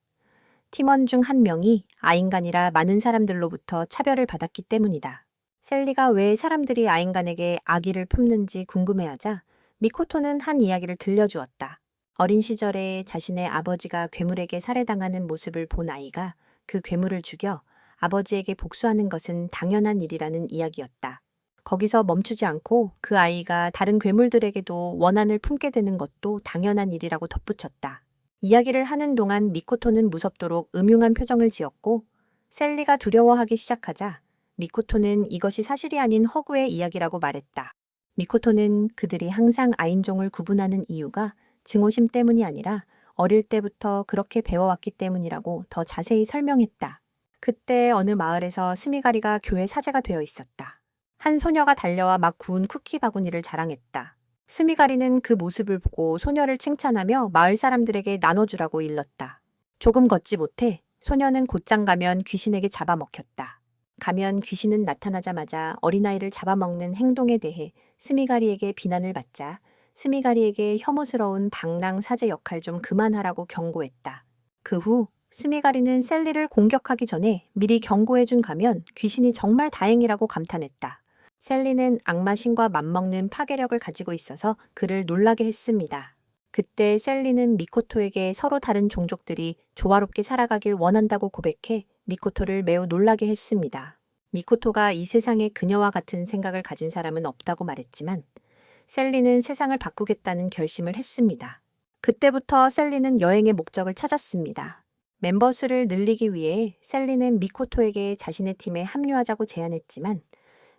S1: 팀원 중 한 명이 아인간이라 많은 사람들로부터 차별을 받았기 때문이다. 셀리가 왜 사람들이 아인간에게 악의를 품는지 궁금해하자 미코토는 한 이야기를 들려주었다. 어린 시절에 자신의 아버지가 괴물에게 살해당하는 모습을 본 아이가 그 괴물을 죽여 아버지에게 복수하는 것은 당연한 일이라는 이야기였다. 거기서 멈추지 않고 그 아이가 다른 괴물들에게도 원한을 품게 되는 것도 당연한 일이라고 덧붙였다. 이야기를 하는 동안 미코토는 무섭도록 음흉한 표정을 지었고 셀리가 두려워하기 시작하자 미코토는 이것이 사실이 아닌 허구의 이야기라고 말했다. 미코토는 그들이 항상 아인종을 구분하는 이유가 증오심 때문이 아니라 어릴 때부터 그렇게 배워왔기 때문이라고 더 자세히 설명했다. 그때 어느 마을에서 스미가리가 교회 사제가 되어 있었다. 한 소녀가 달려와 막 구운 쿠키 바구니를 자랑했다. 스미가리는 그 모습을 보고 소녀를 칭찬하며 마을 사람들에게 나눠주라고 일렀다. 조금 걷지 못해 소녀는 곧장 가면 귀신에게 잡아먹혔다. 가면 귀신은 나타나자마자 어린아이를 잡아먹는 행동에 대해 스미가리에게 비난을 받자 스미가리에게 혐오스러운 방랑 사제 역할 좀 그만하라고 경고했다. 그 후 스미가리는 셀리를 공격하기 전에 미리 경고해준 가면 귀신이 정말 다행이라고 감탄했다. 셀리는 악마신과 맞먹는 파괴력을 가지고 있어서 그를 놀라게 했습니다. 그때 셀리는 미코토에게 서로 다른 종족들이 조화롭게 살아가길 원한다고 고백해 미코토를 매우 놀라게 했습니다. 미코토가 이 세상에 그녀와 같은 생각을 가진 사람은 없다고 말했지만 셀리는 세상을 바꾸겠다는 결심을 했습니다. 그때부터 셀리는 여행의 목적을 찾았습니다. 멤버 수를 늘리기 위해 셀리는 미코토에게 자신의 팀에 합류하자고 제안했지만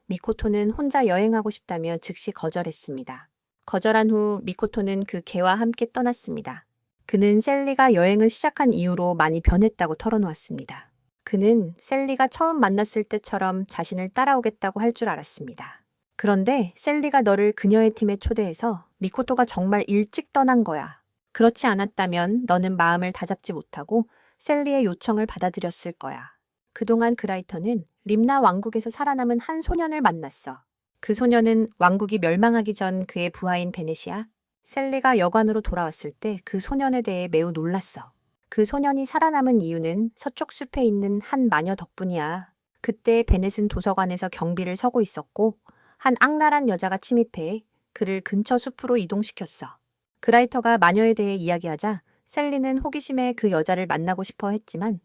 S1: 미코토는 혼자 여행하고 싶다며 즉시 거절했습니다. 거절한 후 미코토는 그 개와 함께 떠났습니다. 그는 셀리가 여행을 시작한 이후로 많이 변했다고 털어놓았습니다. 그는 셀리가 처음 만났을 때처럼 자신을 따라오겠다고 할 줄 알았습니다. 그런데 셀리가 너를 그녀의 팀에 초대해서 미코토가 정말 일찍 떠난 거야. 그렇지 않았다면 너는 마음을 다잡지 못하고 셀리의 요청을 받아들였을 거야. 그동안 그라이터는 림나 왕국에서 살아남은 한 소년을 만났어. 그 소년은 왕국이 멸망하기 전 그의 부하인 베네시아. 셀리가 여관으로 돌아왔을 때 그 소년에 대해 매우 놀랐어. 그 소년이 살아남은 이유는 서쪽 숲에 있는 한 마녀 덕분이야. 그때 베넷은 도서관에서 경비를 서고 있었고 한 악랄한 여자가 침입해 그를 근처 숲으로 이동시켰어. 그라이터가 마녀에 대해 이야기하자 셀리는 호기심에 그 여자를 만나고 싶어 했지만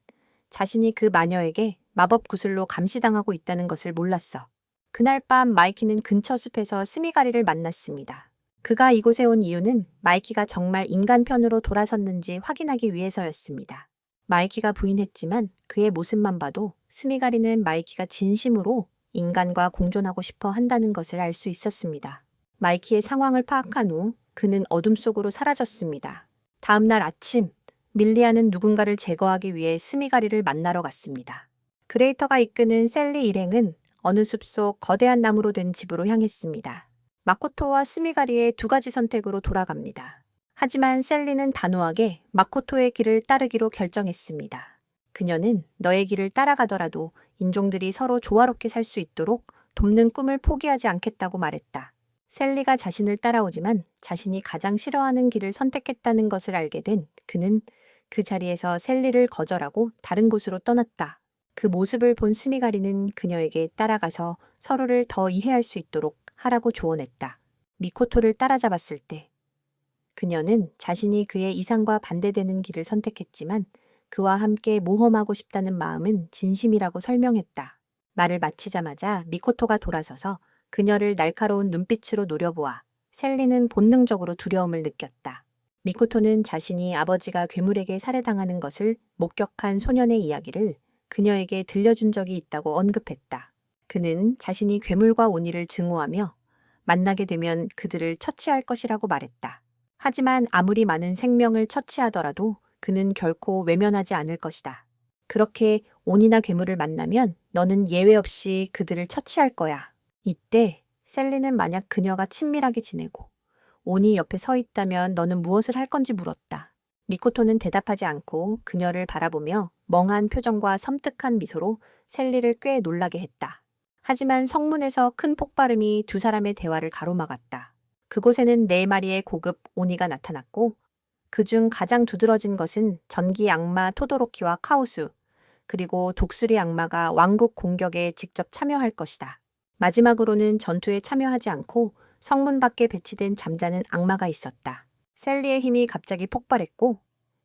S1: 자신이 그 마녀에게 마법 구슬로 감시당하고 있다는 것을 몰랐어. 그날 밤 마이키는 근처 숲에서 스미가리를 만났습니다. 그가 이곳에 온 이유는 마이키가 정말 인간 편으로 돌아섰는지 확인하기 위해서였습니다. 마이키가 부인했지만 그의 모습만 봐도 스미가리는 마이키가 진심으로 인간과 공존하고 싶어 한다는 것을 알 수 있었습니다. 마이키의 상황을 파악한 후 그는 어둠 속으로 사라졌습니다. 다음 날 아침, 밀리아는 누군가를 제거하기 위해 스미가리를 만나러 갔습니다. 그레이터가 이끄는 셀리 일행은 어느 숲속 거대한 나무로 된 집으로 향했습니다. 마코토와 스미가리의 두 가지 선택으로 돌아갑니다. 하지만 셀리는 단호하게 마코토의 길을 따르기로 결정했습니다. 그녀는 너의 길을 따라가더라도 인종들이 서로 조화롭게 살 수 있도록 돕는 꿈을 포기하지 않겠다고 말했다. 셀리가 자신을 따라오지만 자신이 가장 싫어하는 길을 선택했다는 것을 알게 된 그는 그 자리에서 셀리를 거절하고 다른 곳으로 떠났다. 그 모습을 본 스미가리는 그녀에게 따라가서 서로를 더 이해할 수 있도록 하라고 조언했다. 미코토를 따라잡았을 때 그녀는 자신이 그의 이상과 반대되는 길을 선택했지만 그와 함께 모험하고 싶다는 마음은 진심이라고 설명했다. 말을 마치자마자 미코토가 돌아서서 그녀를 날카로운 눈빛으로 노려보아 셀리는 본능적으로 두려움을 느꼈다. 미코토는 자신이 아버지가 괴물에게 살해당하는 것을 목격한 소년의 이야기를 그녀에게 들려준 적이 있다고 언급했다. 그는 자신이 괴물과 오니를 증오하며 만나게 되면 그들을 처치할 것이라고 말했다. 하지만 아무리 많은 생명을 처치하더라도 그는 결코 외면하지 않을 것이다. 그렇게 오니나 괴물을 만나면 너는 예외 없이 그들을 처치할 거야. 이때 셀리는 만약 그녀가 친밀하게 지내고 오니 옆에 서 있다면 너는 무엇을 할 건지 물었다. 미코토는 대답하지 않고 그녀를 바라보며 멍한 표정과 섬뜩한 미소로 셀리를 꽤 놀라게 했다. 하지만 성문에서 큰 폭발음이 두 사람의 대화를 가로막았다. 그곳에는 4마리의 고급 오니가 나타났고 그중 가장 두드러진 것은 전기 악마 토도로키와 카오수, 그리고 독수리 악마가 왕국 공격에 직접 참여할 것이다. 마지막으로는 전투에 참여하지 않고 성문 밖에 배치된 잠자는 악마가 있었다. 셀리의 힘이 갑자기 폭발했고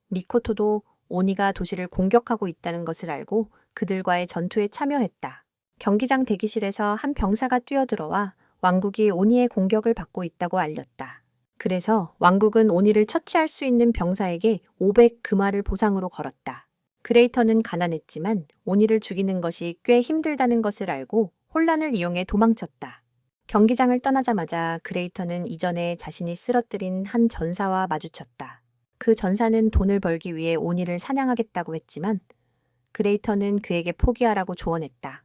S1: 미코토도 오니가 도시를 공격하고 있다는 것을 알고 그들과의 전투에 참여했다. 경기장 대기실에서 한 병사가 뛰어들어와 왕국이 오니의 공격을 받고 있다고 알렸다. 그래서 왕국은 오니를 처치할 수 있는 병사에게 500금화를 보상으로 걸었다. 그레이터는 가난했지만 오니를 죽이는 것이 꽤 힘들다는 것을 알고 혼란을 이용해 도망쳤다. 경기장을 떠나자마자 그레이터는 이전에 자신이 쓰러뜨린 한 전사와 마주쳤다. 그 전사는 돈을 벌기 위해 오니를 사냥하겠다고 했지만 그레이터는 그에게 포기하라고 조언했다.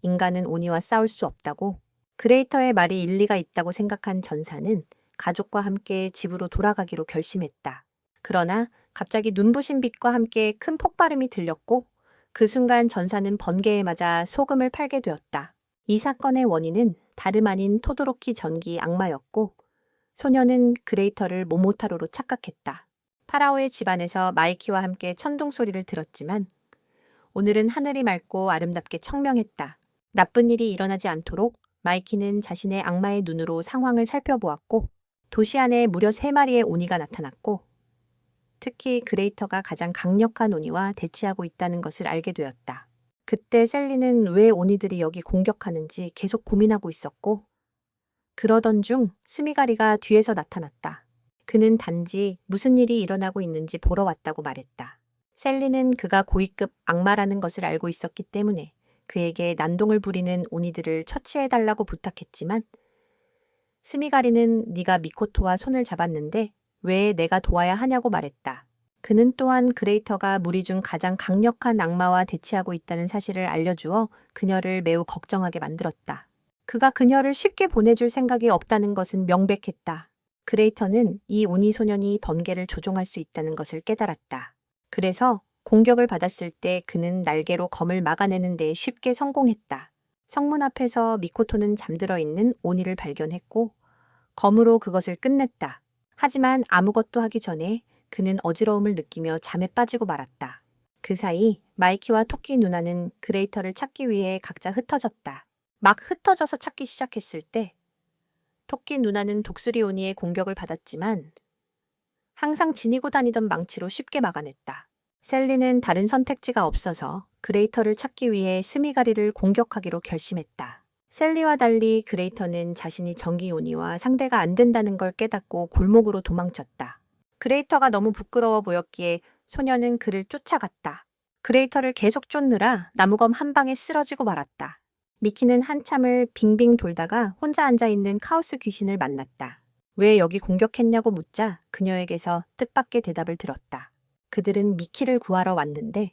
S1: 인간은 오니와 싸울 수 없다고. 그레이터의 말이 일리가 있다고 생각한 전사는 가족과 함께 집으로 돌아가기로 결심했다. 그러나 갑자기 눈부신 빛과 함께 큰 폭발음이 들렸고 그 순간 전사는 번개에 맞아 소금을 팔게 되었다. 이 사건의 원인은 다름 아닌 토도로키 전기 악마였고 소녀는 그레이터를 모모타로로 착각했다. 파라오의 집안에서 마이키와 함께 천둥 소리를 들었지만 오늘은 하늘이 맑고 아름답게 청명했다. 나쁜 일이 일어나지 않도록 마이키는 자신의 악마의 눈으로 상황을 살펴보았고 도시 안에 무려 3마리의 오니가 나타났고 특히 그레이터가 가장 강력한 오니와 대치하고 있다는 것을 알게 되었다. 그때 셀리는 왜 오니들이 여기 공격하는지 계속 고민하고 있었고 그러던 중 스미가리가 뒤에서 나타났다. 그는 단지 무슨 일이 일어나고 있는지 보러 왔다고 말했다. 셀리는 그가 고위급 악마라는 것을 알고 있었기 때문에 그에게 난동을 부리는 오니들을 처치해달라고 부탁했지만 스미가리는 네가 미코토와 손을 잡았는데 왜 내가 도와야 하냐고 말했다. 그는 또한 그레이터가 무리 중 가장 강력한 악마와 대치하고 있다는 사실을 알려주어 그녀를 매우 걱정하게 만들었다. 그가 그녀를 쉽게 보내줄 생각이 없다는 것은 명백했다. 그레이터는 이 오니 소년이 번개를 조종할 수 있다는 것을 깨달았다. 그래서 공격을 받았을 때 그는 날개로 검을 막아내는 데 쉽게 성공했다. 성문 앞에서 미코토는 잠들어 있는 오니를 발견했고 검으로 그것을 끝냈다. 하지만 아무것도 하기 전에 그는 어지러움을 느끼며 잠에 빠지고 말았다. 그 사이 마이키와 토끼 누나는 그레이터를 찾기 위해 각자 흩어졌다. 막 흩어져서 찾기 시작했을 때 토끼 누나는 독수리 오니의 공격을 받았지만 항상 지니고 다니던 망치로 쉽게 막아냈다. 셀리는 다른 선택지가 없어서 그레이터를 찾기 위해 스미가리를 공격하기로 결심했다. 셀리와 달리 그레이터는 자신이 전기 오니와 상대가 안 된다는 걸 깨닫고 골목으로 도망쳤다. 그레이터가 너무 부끄러워 보였기에 소녀는 그를 쫓아갔다. 그레이터를 계속 쫓느라 나무검 한 방에 쓰러지고 말았다. 미키는 한참을 빙빙 돌다가 혼자 앉아있는 카오스 귀신을 만났다. 왜 여기 공격했냐고 묻자 그녀에게서 뜻밖의 대답을 들었다. 그들은 미키를 구하러 왔는데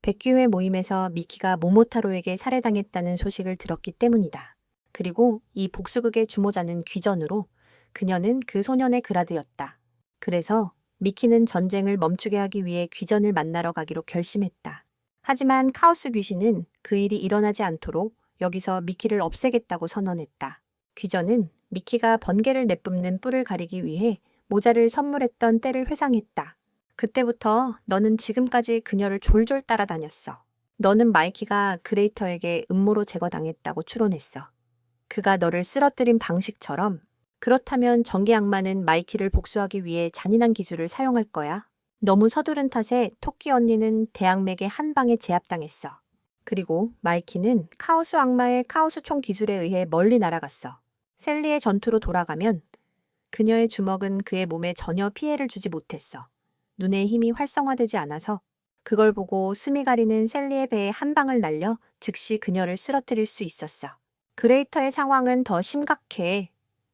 S1: 백규회 모임에서 미키가 모모타로에게 살해당했다는 소식을 들었기 때문이다. 그리고 이 복수극의 주모자는 귀전으로 그녀는 그 소년의 그라드였다. 그래서 미키는 전쟁을 멈추게 하기 위해 귀전을 만나러 가기로 결심했다. 하지만 카오스 귀신은 그 일이 일어나지 않도록 여기서 미키를 없애겠다고 선언했다. 귀전은 미키가 번개를 내뿜는 뿔을 가리기 위해 모자를 선물했던 때를 회상했다. 그때부터 너는 지금까지 그녀를 졸졸 따라다녔어. 너는 마이키가 그레이터에게 음모로 제거당했다고 추론했어. 그가 너를 쓰러뜨린 방식처럼. 그렇다면 전기 악마는 마이키를 복수하기 위해 잔인한 기술을 사용할 거야. 너무 서두른 탓에 토끼 언니는 대악맥의 한 방에 제압당했어. 그리고 마이키는 카오스 악마의 카오스 총 기술에 의해 멀리 날아갔어. 셀리의 전투로 돌아가면 그녀의 주먹은 그의 몸에 전혀 피해를 주지 못했어. 눈의 힘이 활성화되지 않아서 그걸 보고 스미가리는 셀리의 배에 한 방을 날려 즉시 그녀를 쓰러뜨릴 수 있었어. 그레이터의 상황은 더 심각해.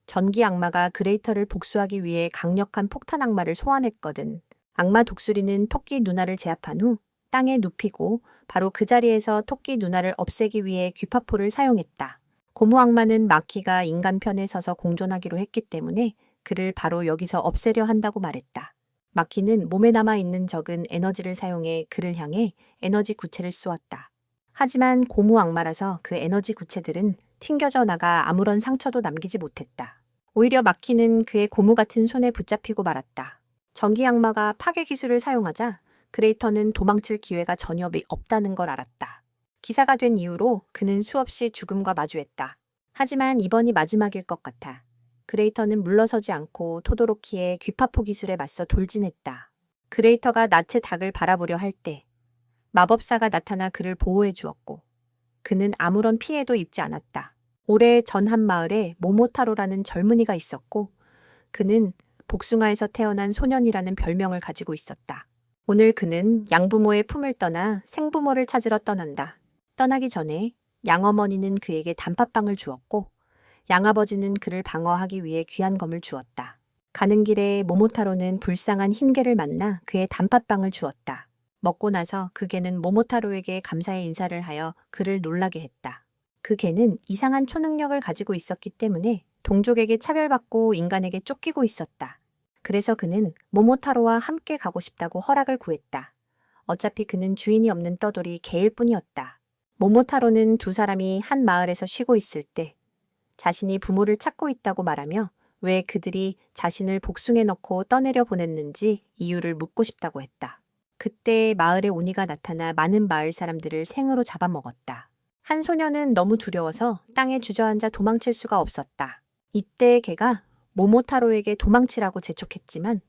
S1: 전기 악마가 그레이터를 복수하기 위해 강력한 폭탄 악마를 소환했거든. 악마 독수리는 토끼 누나를 제압한 후 땅에 눕히고 바로 그 자리에서 토끼 누나를 없애기 위해 귀파포를 사용했다. 고무 악마는 마키가 인간 편에 서서 공존하기로 했기 때문에 그를 바로 여기서 없애려 한다고 말했다. 마키는 몸에 남아있는 적은 에너지를 사용해 그를 향해 에너지 구체를 쏘았다. 하지만 고무 악마라서 그 에너지 구체들은 튕겨져 나가 아무런 상처도 남기지 못했다. 오히려 마키는 그의 고무 같은 손에 붙잡히고 말았다. 전기 악마가 파괴 기술을 사용하자 그레이터는 도망칠 기회가 전혀 없다는 걸 알았다. 기사가 된 이후로 그는 수없이 죽음과 마주했다. 하지만 이번이 마지막일 것 같아. 그레이터는 물러서지 않고 토도로키의 귀파포 기술에 맞서 돌진했다. 그레이터가 낯의 닭을 바라보려 할 때 마법사가 나타나 그를 보호해 주었고 그는 아무런 피해도 입지 않았다. 올해 전 한 마을에 모모타로라는 젊은이가 있었고 그는 복숭아에서 태어난 소년이라는 별명을 가지고 있었다. 오늘 그는 양부모의 품을 떠나 생부모를 찾으러 떠난다. 떠나기 전에 양어머니는 그에게 단팥빵을 주었고 양아버지는 그를 방어하기 위해 귀한 검을 주었다. 가는 길에 모모타로는 불쌍한 흰개를 만나 그의 단팥빵을 주었다. 먹고 나서 그 개는 모모타로에게 감사의 인사를 하여 그를 놀라게 했다. 그 개는 이상한 초능력을 가지고 있었기 때문에 동족에게 차별받고 인간에게 쫓기고 있었다. 그래서 그는 모모타로와 함께 가고 싶다고 허락을 구했다. 어차피 그는 주인이 없는 떠돌이 개일 뿐이었다. 모모타로는 두 사람이 한 마을에서 쉬고 있을 때 자신이 부모를 찾고 있다고 말하며 왜 그들이 자신을 복숭에 넣고 떠내려 보냈는지 이유를 묻고 싶다고 했다. 그때 마을에 오니가 나타나 많은 마을 사람들을 생으로 잡아먹었다. 한 소녀는 너무 두려워서 땅에 주저앉아 도망칠 수가 없었다. 이때 걔가 모모타로에게 도망치라고 재촉했지만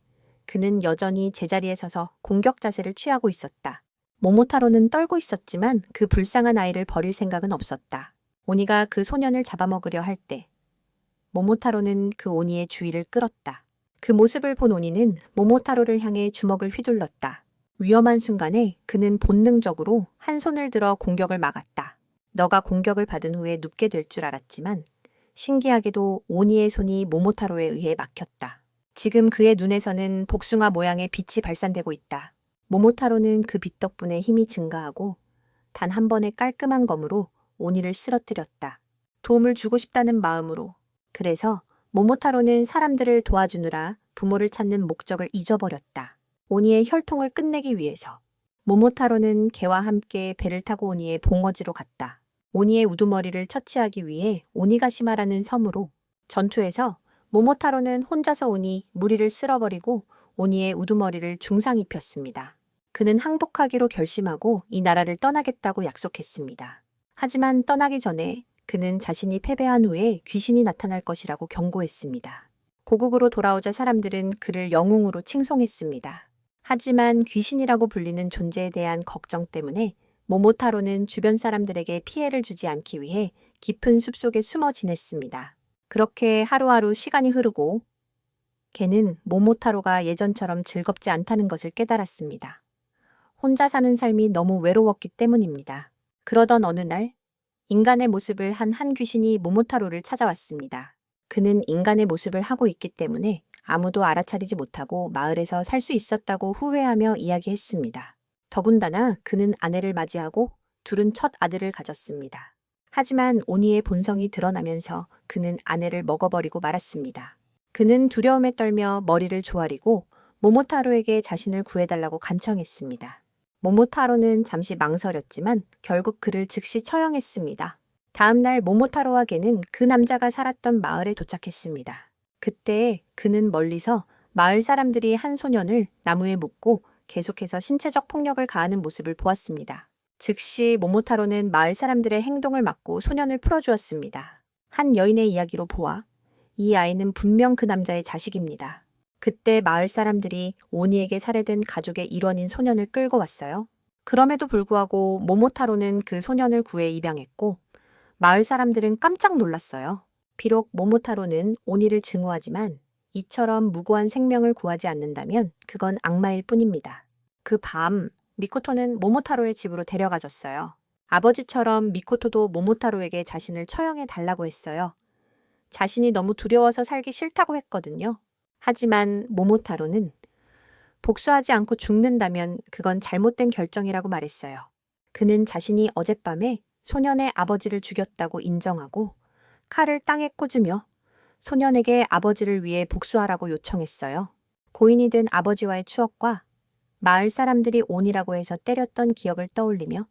S1: 그는 여전히 제자리에 서서 공격 자세를 취하고 있었다. 모모타로는 떨고 있었지만 그 불쌍한 아이를 버릴 생각은 없었다. 오니가 그 소년을 잡아먹으려 할 때 모모타로는 그 오니의 주의를 끌었다. 그 모습을 본 오니는 모모타로를 향해 주먹을 휘둘렀다. 위험한 순간에 그는 본능적으로 한 손을 들어 공격을 막았다. 너가 공격을 받은 후에 눕게 될 줄 알았지만 신기하게도 오니의 손이 모모타로에 의해 막혔다. 지금 그의 눈에서는 복숭아 모양의 빛이 발산되고 있다. 모모타로는 그 빛 덕분에 힘이 증가하고 단 한 번의 깔끔한 검으로 오니를 쓰러뜨렸다. 도움을 주고 싶다는 마음으로. 그래서 모모타로는 사람들을 도와주느라 부모를 찾는 목적을 잊어버렸다. 오니의 혈통을 끝내기 위해서. 모모타로는 개와 함께 배를 타고 오니의 봉어지로 갔다. 오니의 우두머리를 처치하기 위해 오니가시마라는 섬으로. 전투에서 모모타로는 혼자서 오니 무리를 쓸어버리고 오니의 우두머리를 중상 입혔습니다. 그는 항복하기로 결심하고 이 나라를 떠나겠다고 약속했습니다. 하지만 떠나기 전에 그는 자신이 패배한 후에 귀신이 나타날 것이라고 경고했습니다. 고국으로 돌아오자 사람들은 그를 영웅으로 칭송했습니다. 하지만 귀신이라고 불리는 존재에 대한 걱정 때문에 모모타로는 주변 사람들에게 피해를 주지 않기 위해 깊은 숲속에 숨어 지냈습니다. 그렇게 하루하루 시간이 흐르고 걔는 모모타로가 예전처럼 즐겁지 않다는 것을 깨달았습니다. 혼자 사는 삶이 너무 외로웠기 때문입니다. 그러던 어느 날 인간의 모습을 한 귀신이 모모타로를 찾아왔습니다. 그는 인간의 모습을 하고 있기 때문에 아무도 알아차리지 못하고 마을에서 살 수 있었다고 후회하며 이야기했습니다. 더군다나 그는 아내를 맞이하고 둘은 첫 아들을 가졌습니다. 하지만 오니의 본성이 드러나면서 그는 아내를 먹어버리고 말았습니다. 그는 두려움에 떨며 머리를 조아리고 모모타로에게 자신을 구해달라고 간청했습니다. 모모타로는 잠시 망설였지만 결국 그를 즉시 처형했습니다. 다음 날 모모타로와 걔는 그 남자가 살았던 마을에 도착했습니다. 그때 그는 멀리서 마을 사람들이 한 소년을 나무에 묶고 계속해서 신체적 폭력을 가하는 모습을 보았습니다. 즉시 모모타로는 마을 사람들의 행동을 막고 소년을 풀어주었습니다. 한 여인의 이야기로 보아 이 아이는 분명 그 남자의 자식입니다. 그때 마을 사람들이 오니에게 살해된 가족의 일원인 소년을 끌고 왔어요. 그럼에도 불구하고 모모타로는 그 소년을 구해 입양했고 마을 사람들은 깜짝 놀랐어요. 비록 모모타로는 오니를 증오하지만 이처럼 무고한 생명을 구하지 않는다면 그건 악마일 뿐입니다. 그 밤 미코토는 모모타로의 집으로 데려가졌어요. 아버지처럼 미코토도 모모타로에게 자신을 처형해 달라고 했어요. 자신이 너무 두려워서 살기 싫다고 했거든요. 하지만 모모타로는 복수하지 않고 죽는다면 그건 잘못된 결정이라고 말했어요. 그는 자신이 어젯밤에 소년의 아버지를 죽였다고 인정하고 칼을 땅에 꽂으며 소년에게 아버지를 위해 복수하라고 요청했어요. 고인이 된 아버지와의 추억과 마을 사람들이 온이라고 해서 때렸던 기억을 떠올리며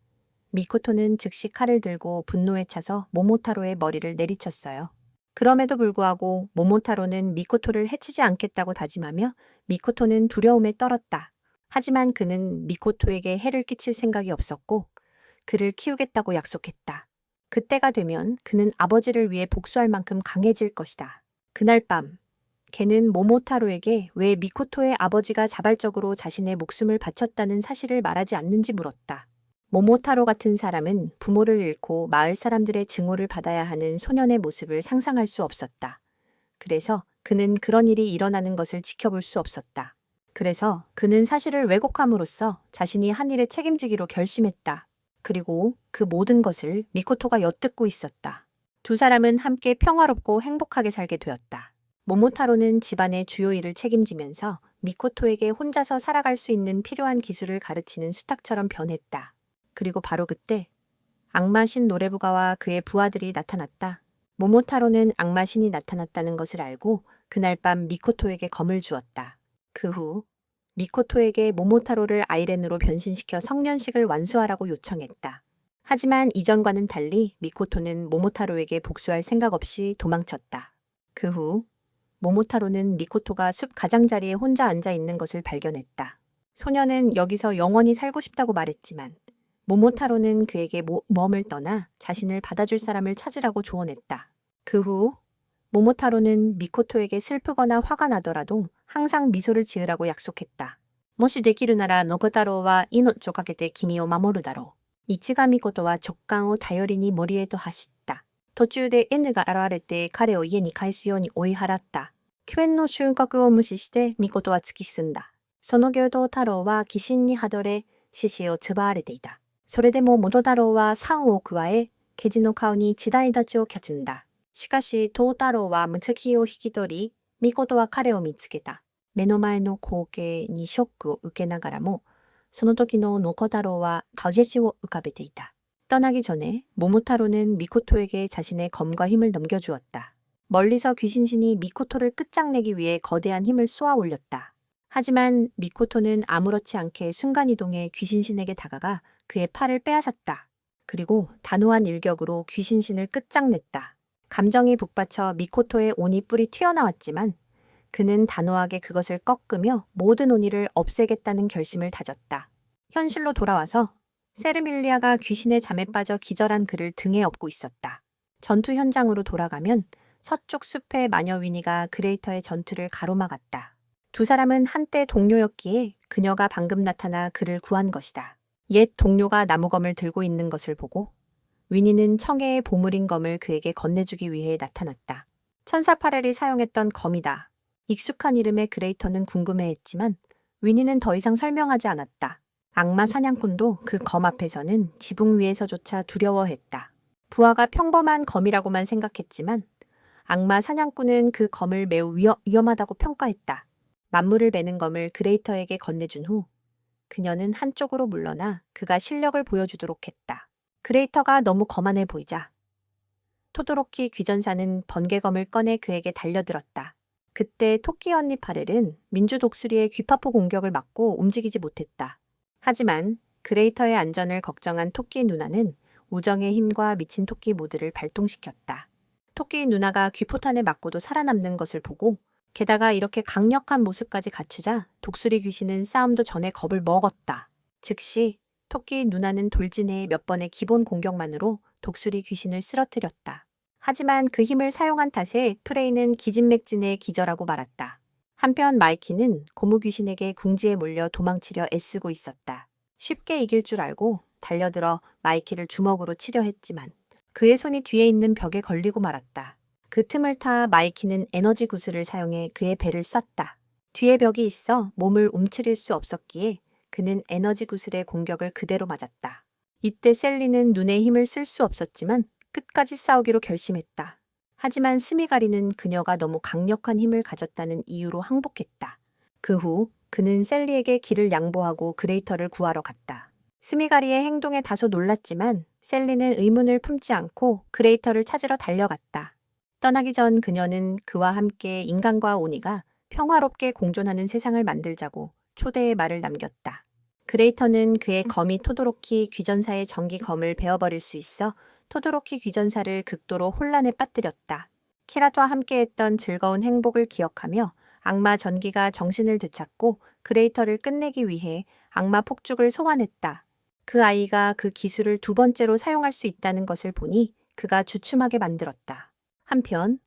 S1: 미코토는 즉시 칼을 들고 분노에 차서 모모타로의 머리를 내리쳤어요. 그럼에도 불구하고 모모타로는 미코토를 해치지 않겠다고 다짐하며 미코토는 두려움에 떨었다. 하지만 그는 미코토에게 해를 끼칠 생각이 없었고 그를 키우겠다고 약속했다. 그때가 되면 그는 아버지를 위해 복수할 만큼 강해질 것이다. 그날 밤 걔는 모모타로에게 왜 미코토의 아버지가 자발적으로 자신의 목숨을 바쳤다는 사실을 말하지 않는지 물었다. 모모타로 같은 사람은 부모를 잃고 마을 사람들의 증오를 받아야 하는 소년의 모습을 상상할 수 없었다. 그래서 그는 그런 일이 일어나는 것을 지켜볼 수 없었다. 그래서 그는 사실을 왜곡함으로써 자신이 한 일에 책임지기로 결심했다. 그리고 그 모든 것을 미코토가 엿듣고 있었다. 두 사람은 함께 평화롭고 행복하게 살게 되었다. 모모타로는 집안의 주요 일을 책임지면서 미코토에게 혼자서 살아갈 수 있는 필요한 기술을 가르치는 수탉처럼 변했다. 그리고 바로 그때 악마신 노레부가와 그의 부하들이 나타났다. 모모타로는 악마신이 나타났다는 것을 알고 그날 밤 미코토에게 검을 주었다. 그 후 미코토에게 모모타로를 아이렌으로 변신시켜 성년식을 완수하라고 요청했다. 하지만 이전과는 달리 미코토는 모모타로에게 복수할 생각 없이 도망쳤다. 그 후 모모타로는 미코토가 숲 가장자리에 혼자 앉아 있는 것을 발견했다. 소녀는 여기서 영원히 살고 싶다고 말했지만 모모타로는 그에게 모험을 떠나 자신을 받아줄 사람을 찾으라고 조언했다. 그 후 모모타로는 미코토에게 슬프거나 화가 나더라도 항상 미소를 지으라고 약속했다. もしできるならノコタロウは命をかけて君を守るだろう。一賀ミコトは直感を頼りに森へと走った。途中で N が現れて彼を家に帰すように追い払った。救援の収穫を無視してミコトは突き進んだ。その行動太郎は鬼神にはどれ、獅子を奪われていた。それでも元太郎は酸を加え、ケジの顔に地代立ちをキャツんだ。しかし、東太郎は無責を引き取り、ミコトは彼を見つけた。目の前の光景にショックを受けながらも、その時のノコ太郎は거짓이を浮かべていた。 떠나기 전에 모모타로는 미코토에게 자신의 검과 힘을 넘겨주었다. 멀리서 귀신신이 미코토를 끝장내기 위해 거대한 힘을 쏘아 올렸다. 하지만 미코토는 아무렇지 않게 순간이동해 귀신신에게 다가가 그의 팔을 빼앗았다. 그리고 단호한 일격으로 귀신신을 끝장냈다. 감정이 북받쳐 미코토의 온이 뿔이 튀어나왔지만 그는 단호하게 그것을 꺾으며 모든 온의를 없애겠다는 결심을 다졌다. 현실로 돌아와서 세르밀리아가 귀신의 잠에 빠져 기절한 그를 등에 업고 있었다. 전투 현장으로 돌아가면 서쪽 숲의 마녀 위니가 그레이터의 전투를 가로막았다. 두 사람은 한때 동료였기에 그녀가 방금 나타나 그를 구한 것이다. 옛 동료가 나무검을 들고 있는 것을 보고 위니는 청해의 보물인 검을 그에게 건네주기 위해 나타났다. 천사 파렐이 사용했던 검이다. 익숙한 이름에 그레이터는 궁금해했지만 위니는 더 이상 설명하지 않았다. 악마 사냥꾼도 그 검 앞에서는 지붕 위에서조차 두려워했다. 부하가 평범한 검이라고만 생각했지만 악마 사냥꾼은 그 검을 매우 위험하다고 평가했다. 만물을 베는 검을 그레이터에게 건네준 후 그녀는 한쪽으로 물러나 그가 실력을 보여주도록 했다. 그레이터가 너무 거만해 보이자 토도로키 귀전사는 번개검을 꺼내 그에게 달려들었다. 그때 토끼 언니 파렐은 민주 독수리의 귀파포 공격을 막고 움직이지 못했다. 하지만 그레이터의 안전을 걱정한 토끼 누나는 우정의 힘과 미친 토끼 모두를 발동시켰다. 토끼 누나가 귀포탄을 맞고도 살아남는 것을 보고 게다가 이렇게 강력한 모습까지 갖추자 독수리 귀신은 싸움도 전에 겁을 먹었다. 즉시 토끼 누나는 돌진해의 몇 번의 기본 공격만으로 독수리 귀신을 쓰러뜨렸다. 하지만 그 힘을 사용한 탓에 프레이는 기진맥진에 기절하고 말았다. 한편 마이키는 고무 귀신에게 궁지에 몰려 도망치려 애쓰고 있었다. 쉽게 이길 줄 알고 달려들어 마이키를 주먹으로 치려 했지만 그의 손이 뒤에 있는 벽에 걸리고 말았다. 그 틈을 타 마이키는 에너지 구슬을 사용해 그의 배를 쐈다. 뒤에 벽이 있어 몸을 움츠릴 수 없었기에 그는 에너지 구슬의 공격을 그대로 맞았다. 이때 셀리는 눈에 힘을 쓸 수 없었지만 끝까지 싸우기로 결심했다. 하지만 스미가리는 그녀가 너무 강력한 힘을 가졌다는 이유로 항복했다. 그 후 그는 셀리에게 길을 양보하고 그레이터를 구하러 갔다. 스미가리의 행동에 다소 놀랐지만 셀리는 의문을 품지 않고 그레이터를 찾으러 달려갔다. 떠나기 전 그녀는 그와 함께 인간과 오니가 평화롭게 공존하는 세상을 만들자고 초대의 말을 남겼다. 그레이터는 그의 검이 토도로키 귀전사의 전기 검을 베어버릴 수 있어 토도로키 귀전사를 극도로 혼란에 빠뜨렸다. 키라토와 함께했던 즐거운 행복을 기억하며 악마 전기가 정신을 되찾고 그레이터를 끝내기 위해 악마 폭죽을 소환했다. 그 아이가 그 기술을 두 번째로 사용할 수 있다는 것을 보니 그가 주춤하게 만들었다. 한편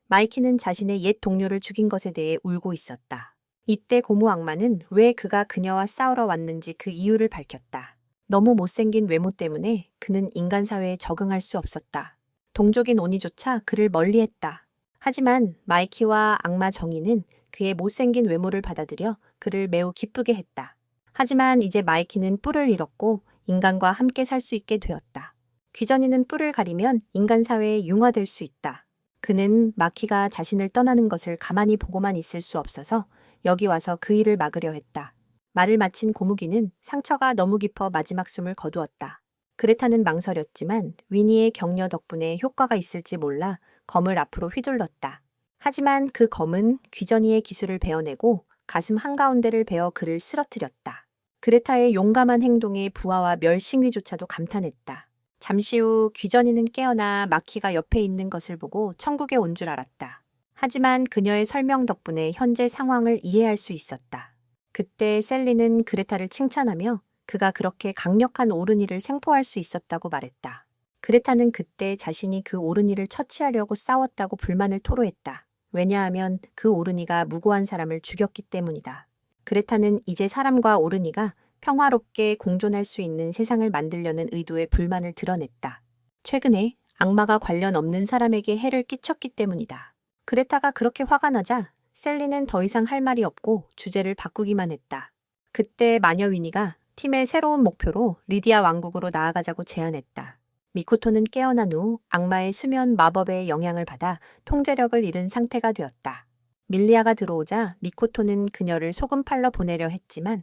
S1: 마이키는 자신의 옛 동료를 죽인 것에 대해 울고 있었다. 이때 고무 악마는 왜 그가 그녀와 싸우러 왔는지 그 이유를 밝혔다. 너무 못생긴 외모 때문에 그는 인간 사회에 적응할 수 없었다. 동족인 오니조차 그를 멀리했다. 하지만 마이키와 악마 정의는 그의 못생긴 외모를 받아들여 그를 매우 기쁘게 했다. 하지만 이제 마이키는 뿔을 잃었고 인간과 함께 살 수 있게 되었다. 귀전이는 뿔을 가리면 인간 사회에 융화될 수 있다. 그는 마키가 자신을 떠나는 것을 가만히 보고만 있을 수 없어서 여기 와서 그 일을 막으려 했다. 말을 마친 고무기는 상처가 너무 깊어 마지막 숨을 거두었다. 그레타는 망설였지만 위니의 격려 덕분에 효과가 있을지 몰라 검을 앞으로 휘둘렀다. 하지만 그 검은 귀전이의 기술을 베어내고 가슴 한가운데를 베어 그를 쓰러뜨렸다. 그레타의 용감한 행동에 부하와 멸싱위조차도 감탄했다. 잠시 후 귀전이는 깨어나 마키가 옆에 있는 것을 보고 천국에 온 줄 알았다. 하지만 그녀의 설명 덕분에 현재 상황을 이해할 수 있었다. 그때 셀리는 그레타를 칭찬하며 그가 그렇게 강력한 오르니를 생포할 수 있었다고 말했다. 그레타는 그때 자신이 그 오르니를 처치하려고 싸웠다고 불만을 토로했다. 왜냐하면 그 오르니가 무고한 사람을 죽였기 때문이다. 그레타는 이제 사람과 오르니가 평화롭게 공존할 수 있는 세상을 만들려는 의도의 불만을 드러냈다. 최근에 악마가 관련 없는 사람에게 해를 끼쳤기 때문이다. 그레타가 그렇게 화가 나자 셀리는 더 이상 할 말이 없고 주제를 바꾸기만 했다. 그때 마녀 위니가 팀의 새로운 목표로 리디아 왕국으로 나아가자고 제안했다. 미코토는 깨어난 후 악마의 수면 마법의 영향을 받아 통제력을 잃은 상태가 되었다. 밀리아가 들어오자 미코토는 그녀를 소금 팔러 보내려 했지만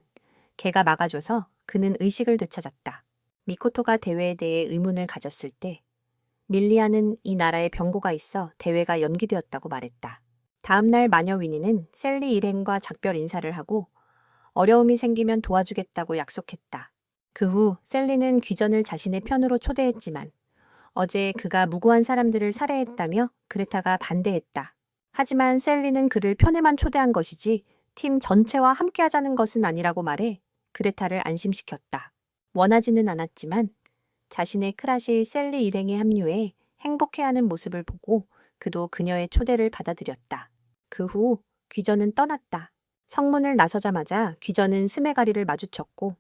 S1: 걔가 막아줘서 그는 의식을 되찾았다. 미코토가 대회에 대해 의문을 가졌을 때 밀리아는 이 나라에 병고가 있어 대회가 연기되었다고 말했다. 다음 날 마녀 위니는 셀리 일행과 작별 인사를 하고 어려움이 생기면 도와주겠다고 약속했다. 그 후 셀리는 귀전을 자신의 편으로 초대했지만 어제 그가 무고한 사람들을 살해했다며 그레타가 반대했다. 하지만 셀리는 그를 편에만 초대한 것이지 팀 전체와 함께하자는 것은 아니라고 말해 그레타를 안심시켰다. 원하지는 않았지만 자신의 크라시 셀리 일행에 합류해 행복해하는 모습을 보고 그도 그녀의 초대를 받아들였다. 그 후 귀전은 떠났다. 성문을 나서자마자 귀전은 스메가리를 마주쳤고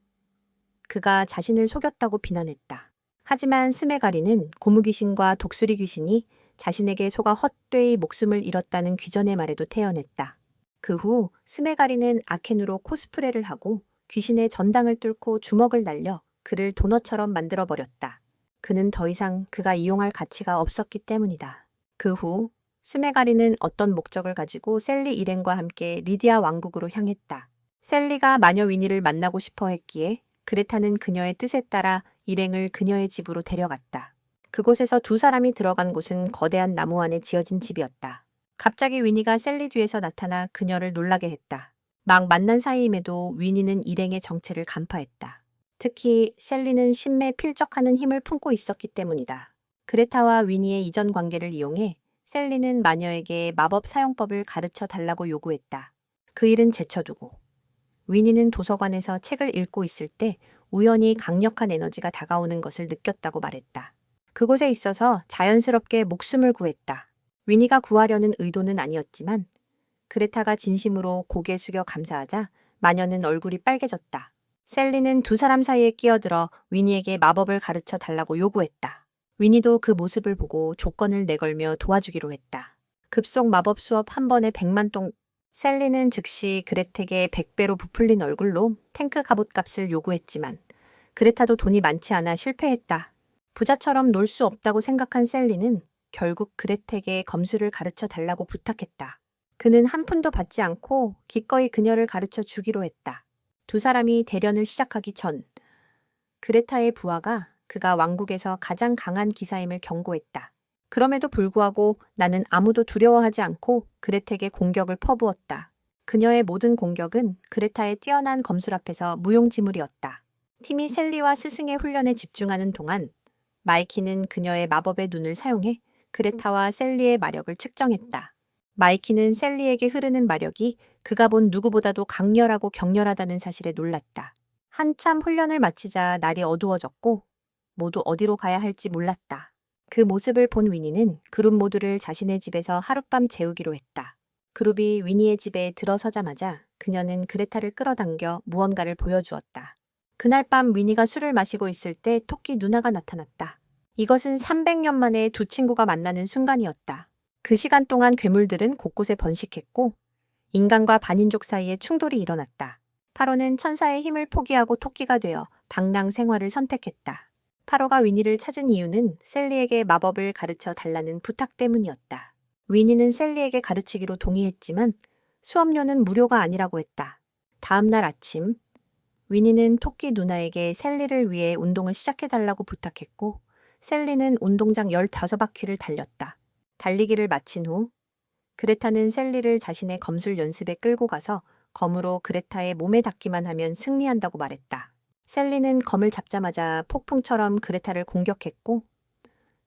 S1: 그가 자신을 속였다고 비난했다. 하지만 스메가리는 고무귀신과 독수리 귀신이 자신에게 속아 헛되이 목숨을 잃었다는 귀전의 말에도 태연했다. 그 후 스메가리는 아켄으로 코스프레를 하고 귀신의 전당을 뚫고 주먹을 날려 그를 도넛처럼 만들어버렸다. 그는 더 이상 그가 이용할 가치가 없었기 때문이다. 그 후 스메가리는 어떤 목적을 가지고 셀리 일행과 함께 리디아 왕국으로 향했다. 셀리가 마녀 위니를 만나고 싶어 했기에 그레타는 그녀의 뜻에 따라 일행을 그녀의 집으로 데려갔다. 그곳에서 두 사람이 들어간 곳은 거대한 나무 안에 지어진 집이었다. 갑자기 위니가 셀리 뒤에서 나타나 그녀를 놀라게 했다. 막 만난 사이임에도 위니는 일행의 정체를 간파했다. 특히 셀리는 신매 필적하는 힘을 품고 있었기 때문이다. 그레타와 위니의 이전 관계를 이용해 셀리는 마녀에게 마법 사용법을 가르쳐 달라고 요구했다. 그 일은 제쳐두고 위니는 도서관에서 책을 읽고 있을 때 우연히 강력한 에너지가 다가오는 것을 느꼈다고 말했다. 그곳에 있어서 자연스럽게 목숨을 구했다. 위니가 구하려는 의도는 아니었지만 그레타가 진심으로 고개 숙여 감사하자 마녀는 얼굴이 빨개졌다. 셀리는 두 사람 사이에 끼어들어 위니에게 마법을 가르쳐 달라고 요구했다. 위니도 그 모습을 보고 조건을 내걸며 도와주기로 했다. 급속 마법 수업 한 번에 100만 동. 셀리는 즉시 그레텍의 100배로 부풀린 얼굴로 탱크 갑옷값을 요구했지만 그레타도 돈이 많지 않아 실패했다. 부자처럼 놀 수 없다고 생각한 셀리는 결국 그레텍에 검술을 가르쳐 달라고 부탁했다. 그는 한 푼도 받지 않고 기꺼이 그녀를 가르쳐 주기로 했다. 두 사람이 대련을 시작하기 전 그레타의 부하가 그가 왕국에서 가장 강한 기사임을 경고했다. 그럼에도 불구하고 나는 아무도 두려워하지 않고 그레텍에 공격을 퍼부었다. 그녀의 모든 공격은 그레타의 뛰어난 검술 앞에서 무용지물이었다. 팀이 셀리와 스승의 훈련에 집중하는 동안 마이키는 그녀의 마법의 눈을 사용해 그레타와 셀리의 마력을 측정했다. 마이키는 셀리에게 흐르는 마력이 그가 본 누구보다도 강렬하고 격렬하다는 사실에 놀랐다. 한참 훈련을 마치자 날이 어두워졌고 모두 어디로 가야 할지 몰랐다. 그 모습을 본 위니는 그룹 모두를 자신의 집에서 하룻밤 재우기로 했다. 그룹이 위니의 집에 들어서자마자 그녀는 그레타를 끌어당겨 무언가를 보여주었다. 그날 밤 위니가 술을 마시고 있을 때 토끼 누나가 나타났다. 이것은 300년 만에 두 친구가 만나는 순간이었다. 그 시간 동안 괴물들은 곳곳에 번식했고 인간과 반인족 사이에 충돌이 일어났다. 파로는 천사의 힘을 포기하고 토끼가 되어 방랑 생활을 선택했다. 파로가 위니를 찾은 이유는 셀리에게 마법을 가르쳐 달라는 부탁 때문이었다. 위니는 셀리에게 가르치기로 동의했지만 수업료는 무료가 아니라고 했다. 다음 날 아침 위니는 토끼 누나에게 셀리를 위해 운동을 시작해달라고 부탁했고 셀리는 운동장 15바퀴를 달렸다. 달리기를 마친 후 그레타는 셀리를 자신의 검술 연습에 끌고 가서 검으로 그레타의 몸에 닿기만 하면 승리한다고 말했다. 셀리는 검을 잡자마자 폭풍처럼 그레타를 공격했고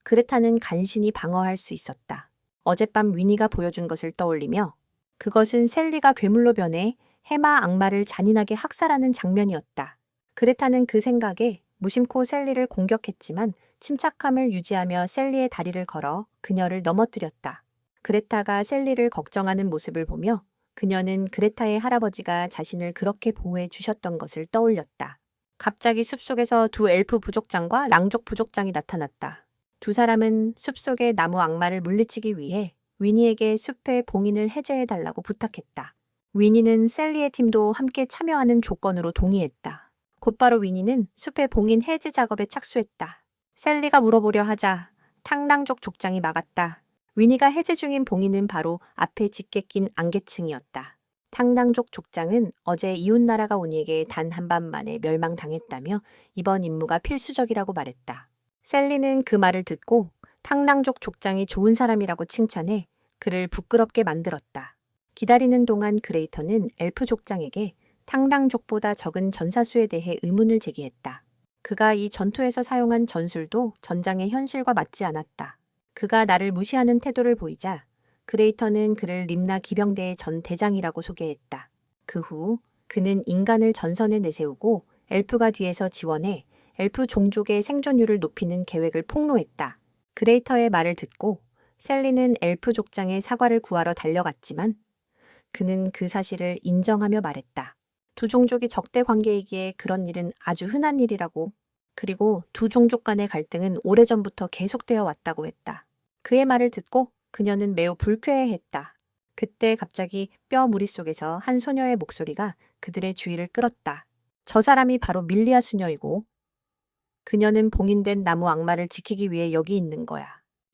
S1: 그레타는 간신히 방어할 수 있었다. 어젯밤 위니가 보여준 것을 떠올리며 그것은 셀리가 괴물로 변해 해마 악마를 잔인하게 학살하는 장면이었다. 그레타는 그 생각에 무심코 셀리를 공격했지만 침착함을 유지하며 셀리의 다리를 걸어 그녀를 넘어뜨렸다. 그레타가 셀리를 걱정하는 모습을 보며 그녀는 그레타의 할아버지가 자신을 그렇게 보호해 주셨던 것을 떠올렸다. 갑자기 숲속에서 두 엘프 부족장과 랑족 부족장이 나타났다. 두 사람은 숲속의 나무 악마를 물리치기 위해 위니에게 숲의 봉인을 해제해달라고 부탁했다. 위니는 셀리의 팀도 함께 참여하는 조건으로 동의했다. 곧바로 위니는 숲의 봉인 해제 작업에 착수했다. 셀리가 물어보려 하자 탕랑족 족장이 막았다. 위니가 해제 중인 봉인은 바로 앞에 짙게 낀 안개층이었다. 탕랑족 족장은 어제 이웃나라가 오니에게 단 한밤 만에 멸망당했다며 이번 임무가 필수적이라고 말했다. 셀리는 그 말을 듣고 탕랑족 족장이 좋은 사람이라고 칭찬해 그를 부끄럽게 만들었다. 기다리는 동안 그레이터는 엘프 족장에게 탕랑족보다 적은 전사수에 대해 의문을 제기했다. 그가 이 전투에서 사용한 전술도 전장의 현실과 맞지 않았다. 그가 나를 무시하는 태도를 보이자 그레이터는 그를 림나 기병대의 전 대장이라고 소개했다. 그 후 그는 인간을 전선에 내세우고 엘프가 뒤에서 지원해 엘프 종족의 생존율을 높이는 계획을 폭로했다. 그레이터의 말을 듣고 셀리는 엘프 족장의 사과를 구하러 달려갔지만 그는 그 사실을 인정하며 말했다. 두 종족이 적대 관계이기에 그런 일은 아주 흔한 일이라고. 그리고 두 종족 간의 갈등은 오래전부터 계속되어 왔다고 했다. 그의 말을 듣고 그녀는 매우 불쾌해했다. 그때 갑자기 뼈 무리 속에서 한 소녀의 목소리가 그들의 주의를 끌었다. 저 사람이 바로 밀리아 수녀이고 그녀는 봉인된 나무 악마를 지키기 위해 여기 있는 거야.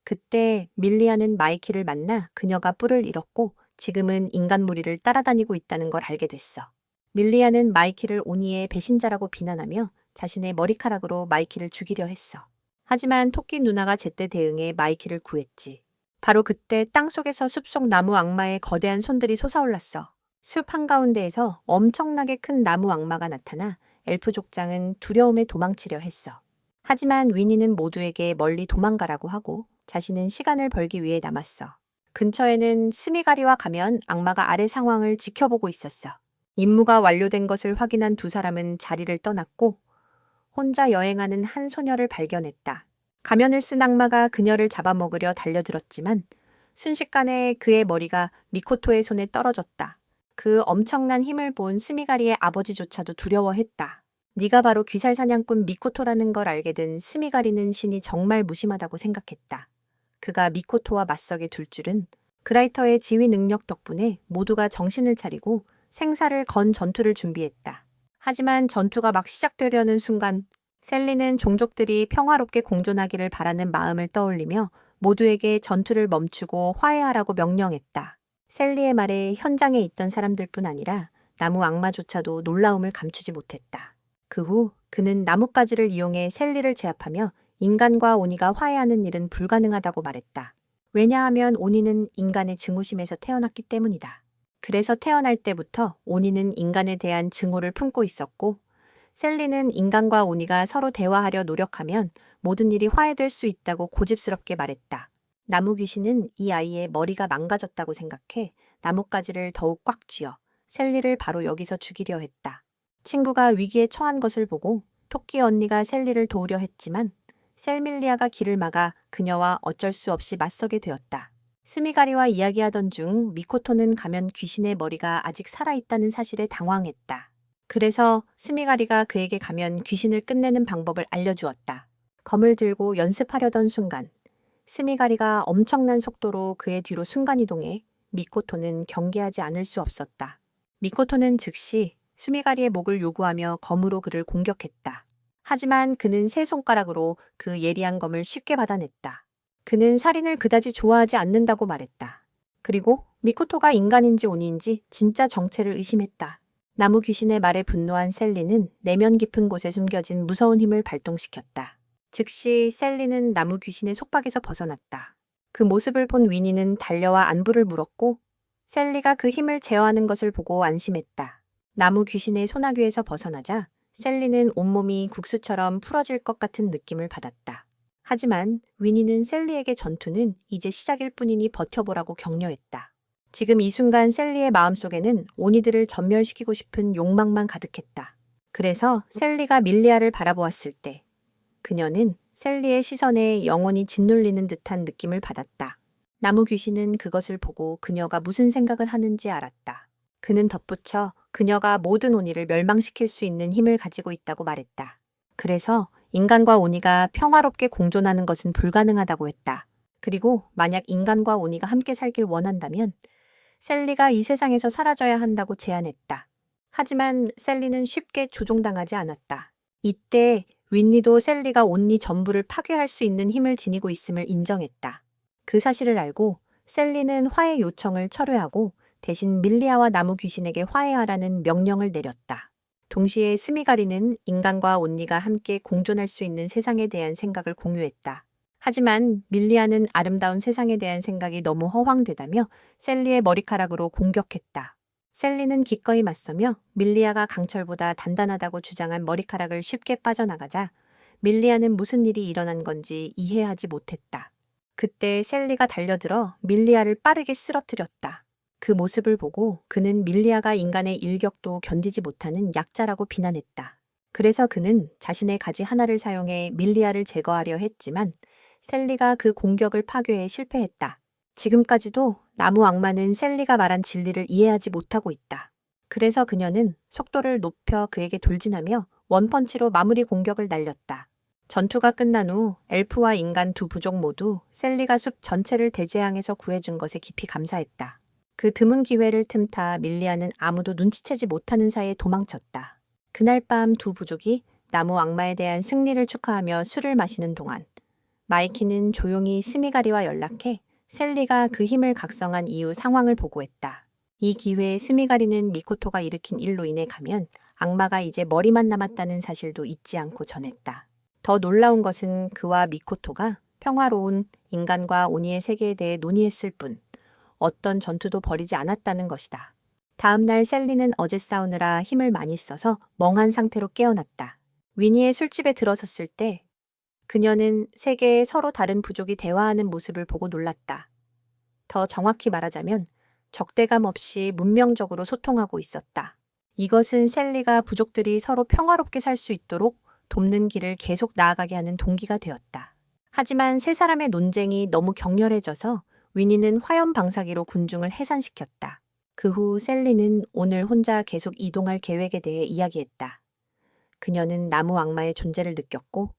S1: 그때 밀리아는 마이키를 만나 그녀가 뿔을 잃었고 지금은 인간 무리를 따라다니고 있다는 걸 알게 됐어. 밀리아는 마이키를 오니의 배신자라고 비난하며 자신의 머리카락으로 마이키를 죽이려 했어. 하지만 토끼 누나가 제때 대응해 마이키를 구했지. 바로 그때 땅속에서 숲속 나무 악마의 거대한 손들이 솟아올랐어. 숲 한가운데에서 엄청나게 큰 나무 악마가 나타나 엘프 족장은 두려움에 도망치려 했어. 하지만 위니는 모두에게 멀리 도망가라고 하고 자신은 시간을 벌기 위해 남았어. 근처에는 스미가리와 가면 악마가 아래 상황을 지켜보고 있었어. 임무가 완료된 것을 확인한 두 사람은 자리를 떠났고 혼자 여행하는 한 소녀를 발견했다. 가면을 쓴 악마가 그녀를 잡아먹으려 달려들었지만 순식간에 그의 머리가 미코토의 손에 떨어졌다. 그 엄청난 힘을 본 스미가리의 아버지조차도 두려워했다. 네가 바로 귀살 사냥꾼 미코토라는 걸 알게 된 스미가리는 신이 정말 무심하다고 생각했다. 그가 미코토와 맞서게 둘 줄은. 그라이터의 지휘 능력 덕분에 모두가 정신을 차리고 생사를 건 전투를 준비했다. 하지만 전투가 막 시작되려는 순간 셀리는 종족들이 평화롭게 공존하기를 바라는 마음을 떠올리며 모두에게 전투를 멈추고 화해하라고 명령했다. 셀리의 말에 현장에 있던 사람들뿐 아니라 나무 악마조차도 놀라움을 감추지 못했다. 그 후 그는 나뭇가지를 이용해 셀리를 제압하며 인간과 오니가 화해하는 일은 불가능하다고 말했다. 왜냐하면 오니는 인간의 증오심에서 태어났기 때문이다. 그래서 태어날 때부터 오니는 인간에 대한 증오를 품고 있었고 셀리는 인간과 오니가 서로 대화하려 노력하면 모든 일이 화해될 수 있다고 고집스럽게 말했다. 나무 귀신은 이 아이의 머리가 망가졌다고 생각해 나뭇가지를 더욱 꽉 쥐어 셀리를 바로 여기서 죽이려 했다. 친구가 위기에 처한 것을 보고 토끼 언니가 셀리를 도우려 했지만 셀밀리아가 길을 막아 그녀와 어쩔 수 없이 맞서게 되었다. 스미가리와 이야기하던 중 미코토는 가면 귀신의 머리가 아직 살아있다는 사실에 당황했다. 그래서 스미가리가 그에게 가면 귀신을 끝내는 방법을 알려주었다. 검을 들고 연습하려던 순간 스미가리가 엄청난 속도로 그의 뒤로 순간이동해 미코토는 경계하지 않을 수 없었다. 미코토는 즉시 스미가리의 목을 요구하며 검으로 그를 공격했다. 하지만 그는 세 손가락으로 그 예리한 검을 쉽게 받아냈다. 그는 살인을 그다지 좋아하지 않는다고 말했다. 그리고 미코토가 인간인지 오니인지 진짜 정체를 의심했다. 나무 귀신의 말에 분노한 셀리는 내면 깊은 곳에 숨겨진 무서운 힘을 발동시켰다. 즉시 셀리는 나무 귀신의 속박에서 벗어났다. 그 모습을 본 위니는 달려와 안부를 물었고 셀리가 그 힘을 제어하는 것을 보고 안심했다. 나무 귀신의 소나귀에서 벗어나자 셀리는 온몸이 국수처럼 풀어질 것 같은 느낌을 받았다. 하지만 위니는 셀리에게 전투는 이제 시작일 뿐이니 버텨보라고 격려했다. 지금 이 순간 셀리의 마음속에는 오니들을 전멸시키고 싶은 욕망만 가득했다. 그래서 셀리가 밀리아를 바라보았을 때 그녀는 셀리의 시선에 영혼이 짓눌리는 듯한 느낌을 받았다. 나무 귀신은 그것을 보고 그녀가 무슨 생각을 하는지 알았다. 그는 덧붙여 그녀가 모든 오니를 멸망시킬 수 있는 힘을 가지고 있다고 말했다. 그래서 인간과 오니가 평화롭게 공존하는 것은 불가능하다고 했다. 그리고 만약 인간과 오니가 함께 살길 원한다면 셀리가 이 세상에서 사라져야 한다고 제안했다. 하지만 셀리는 쉽게 조종당하지 않았다. 이때 윈니도 셀리가 온니 전부를 파괴할 수 있는 힘을 지니고 있음을 인정했다. 그 사실을 알고 셀리는 화해 요청을 철회하고 대신 밀리아와 나무 귀신에게 화해하라는 명령을 내렸다. 동시에 스미가리는 인간과 온니가 함께 공존할 수 있는 세상에 대한 생각을 공유했다. 하지만 밀리아는 아름다운 세상에 대한 생각이 너무 허황되다며 셀리의 머리카락으로 공격했다. 셀리는 기꺼이 맞서며 밀리아가 강철보다 단단하다고 주장한 머리카락을 쉽게 빠져나가자 밀리아는 무슨 일이 일어난 건지 이해하지 못했다. 그때 셀리가 달려들어 밀리아를 빠르게 쓰러뜨렸다. 그 모습을 보고 그는 밀리아가 인간의 일격도 견디지 못하는 약자라고 비난했다. 그래서 그는 자신의 가지 하나를 사용해 밀리아를 제거하려 했지만 셀리가 그 공격을 파괴해 실패했다. 지금까지도 나무 악마는 셀리가 말한 진리를 이해하지 못하고 있다. 그래서 그녀는 속도를 높여 그에게 돌진하며 원펀치로 마무리 공격을 날렸다. 전투가 끝난 후 엘프와 인간 두 부족 모두 셀리가 숲 전체를 대재앙에서 구해준 것에 깊이 감사했다. 그 드문 기회를 틈타 밀리아는 아무도 눈치채지 못하는 사이에 도망쳤다. 그날 밤 두 부족이 나무 악마에 대한 승리를 축하하며 술을 마시는 동안 마이키는 조용히 스미가리와 연락해 셀리가 그 힘을 각성한 이후 상황을 보고했다. 이 기회에 스미가리는 미코토가 일으킨 일로 인해 가면 악마가 이제 머리만 남았다는 사실도 잊지 않고 전했다. 더 놀라운 것은 그와 미코토가 평화로운 인간과 오니의 세계에 대해 논의했을 뿐 어떤 전투도 벌이지 않았다는 것이다. 다음 날 셀리는 어제 싸우느라 힘을 많이 써서 멍한 상태로 깨어났다. 위니의 술집에 들어섰을 때 그녀는 세 개의 서로 다른 부족이 대화하는 모습을 보고 놀랐다. 더 정확히 말하자면 적대감 없이 문명적으로 소통하고 있었다. 이것은 셀리가 부족들이 서로 평화롭게 살 수 있도록 돕는 길을 계속 나아가게 하는 동기가 되었다. 하지만 세 사람의 논쟁이 너무 격렬해져서 위니는 화염 방사기로 군중을 해산시켰다. 그 후 셀리는 오늘 혼자 계속 이동할 계획에 대해 이야기했다. 그녀는 나무 악마의 존재를 느꼈고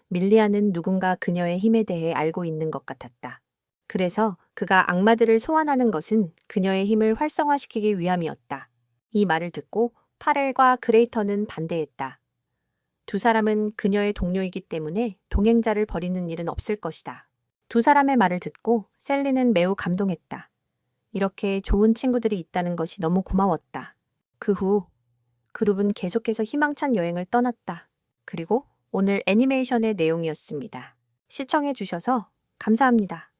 S1: 밀리아는 누군가 그녀의 힘에 대해 알고 있는 것 같았다. 그래서 그가 악마들을 소환하는 것은 그녀의 힘을 활성화시키기 위함이었다. 이 말을 듣고 파렐과 그레이터는 반대했다. 두 사람은 그녀의 동료이기 때문에 동행자를 버리는 일은 없을 것이다. 두 사람의 말을 듣고 셀리는 매우 감동했다. 이렇게 좋은 친구들이 있다는 것이 너무 고마웠다. 그 후 그룹은 계속해서 희망찬 여행을 떠났다. 그리고 오늘 애니메이션의 내용이었습니다. 시청해주셔서 감사합니다.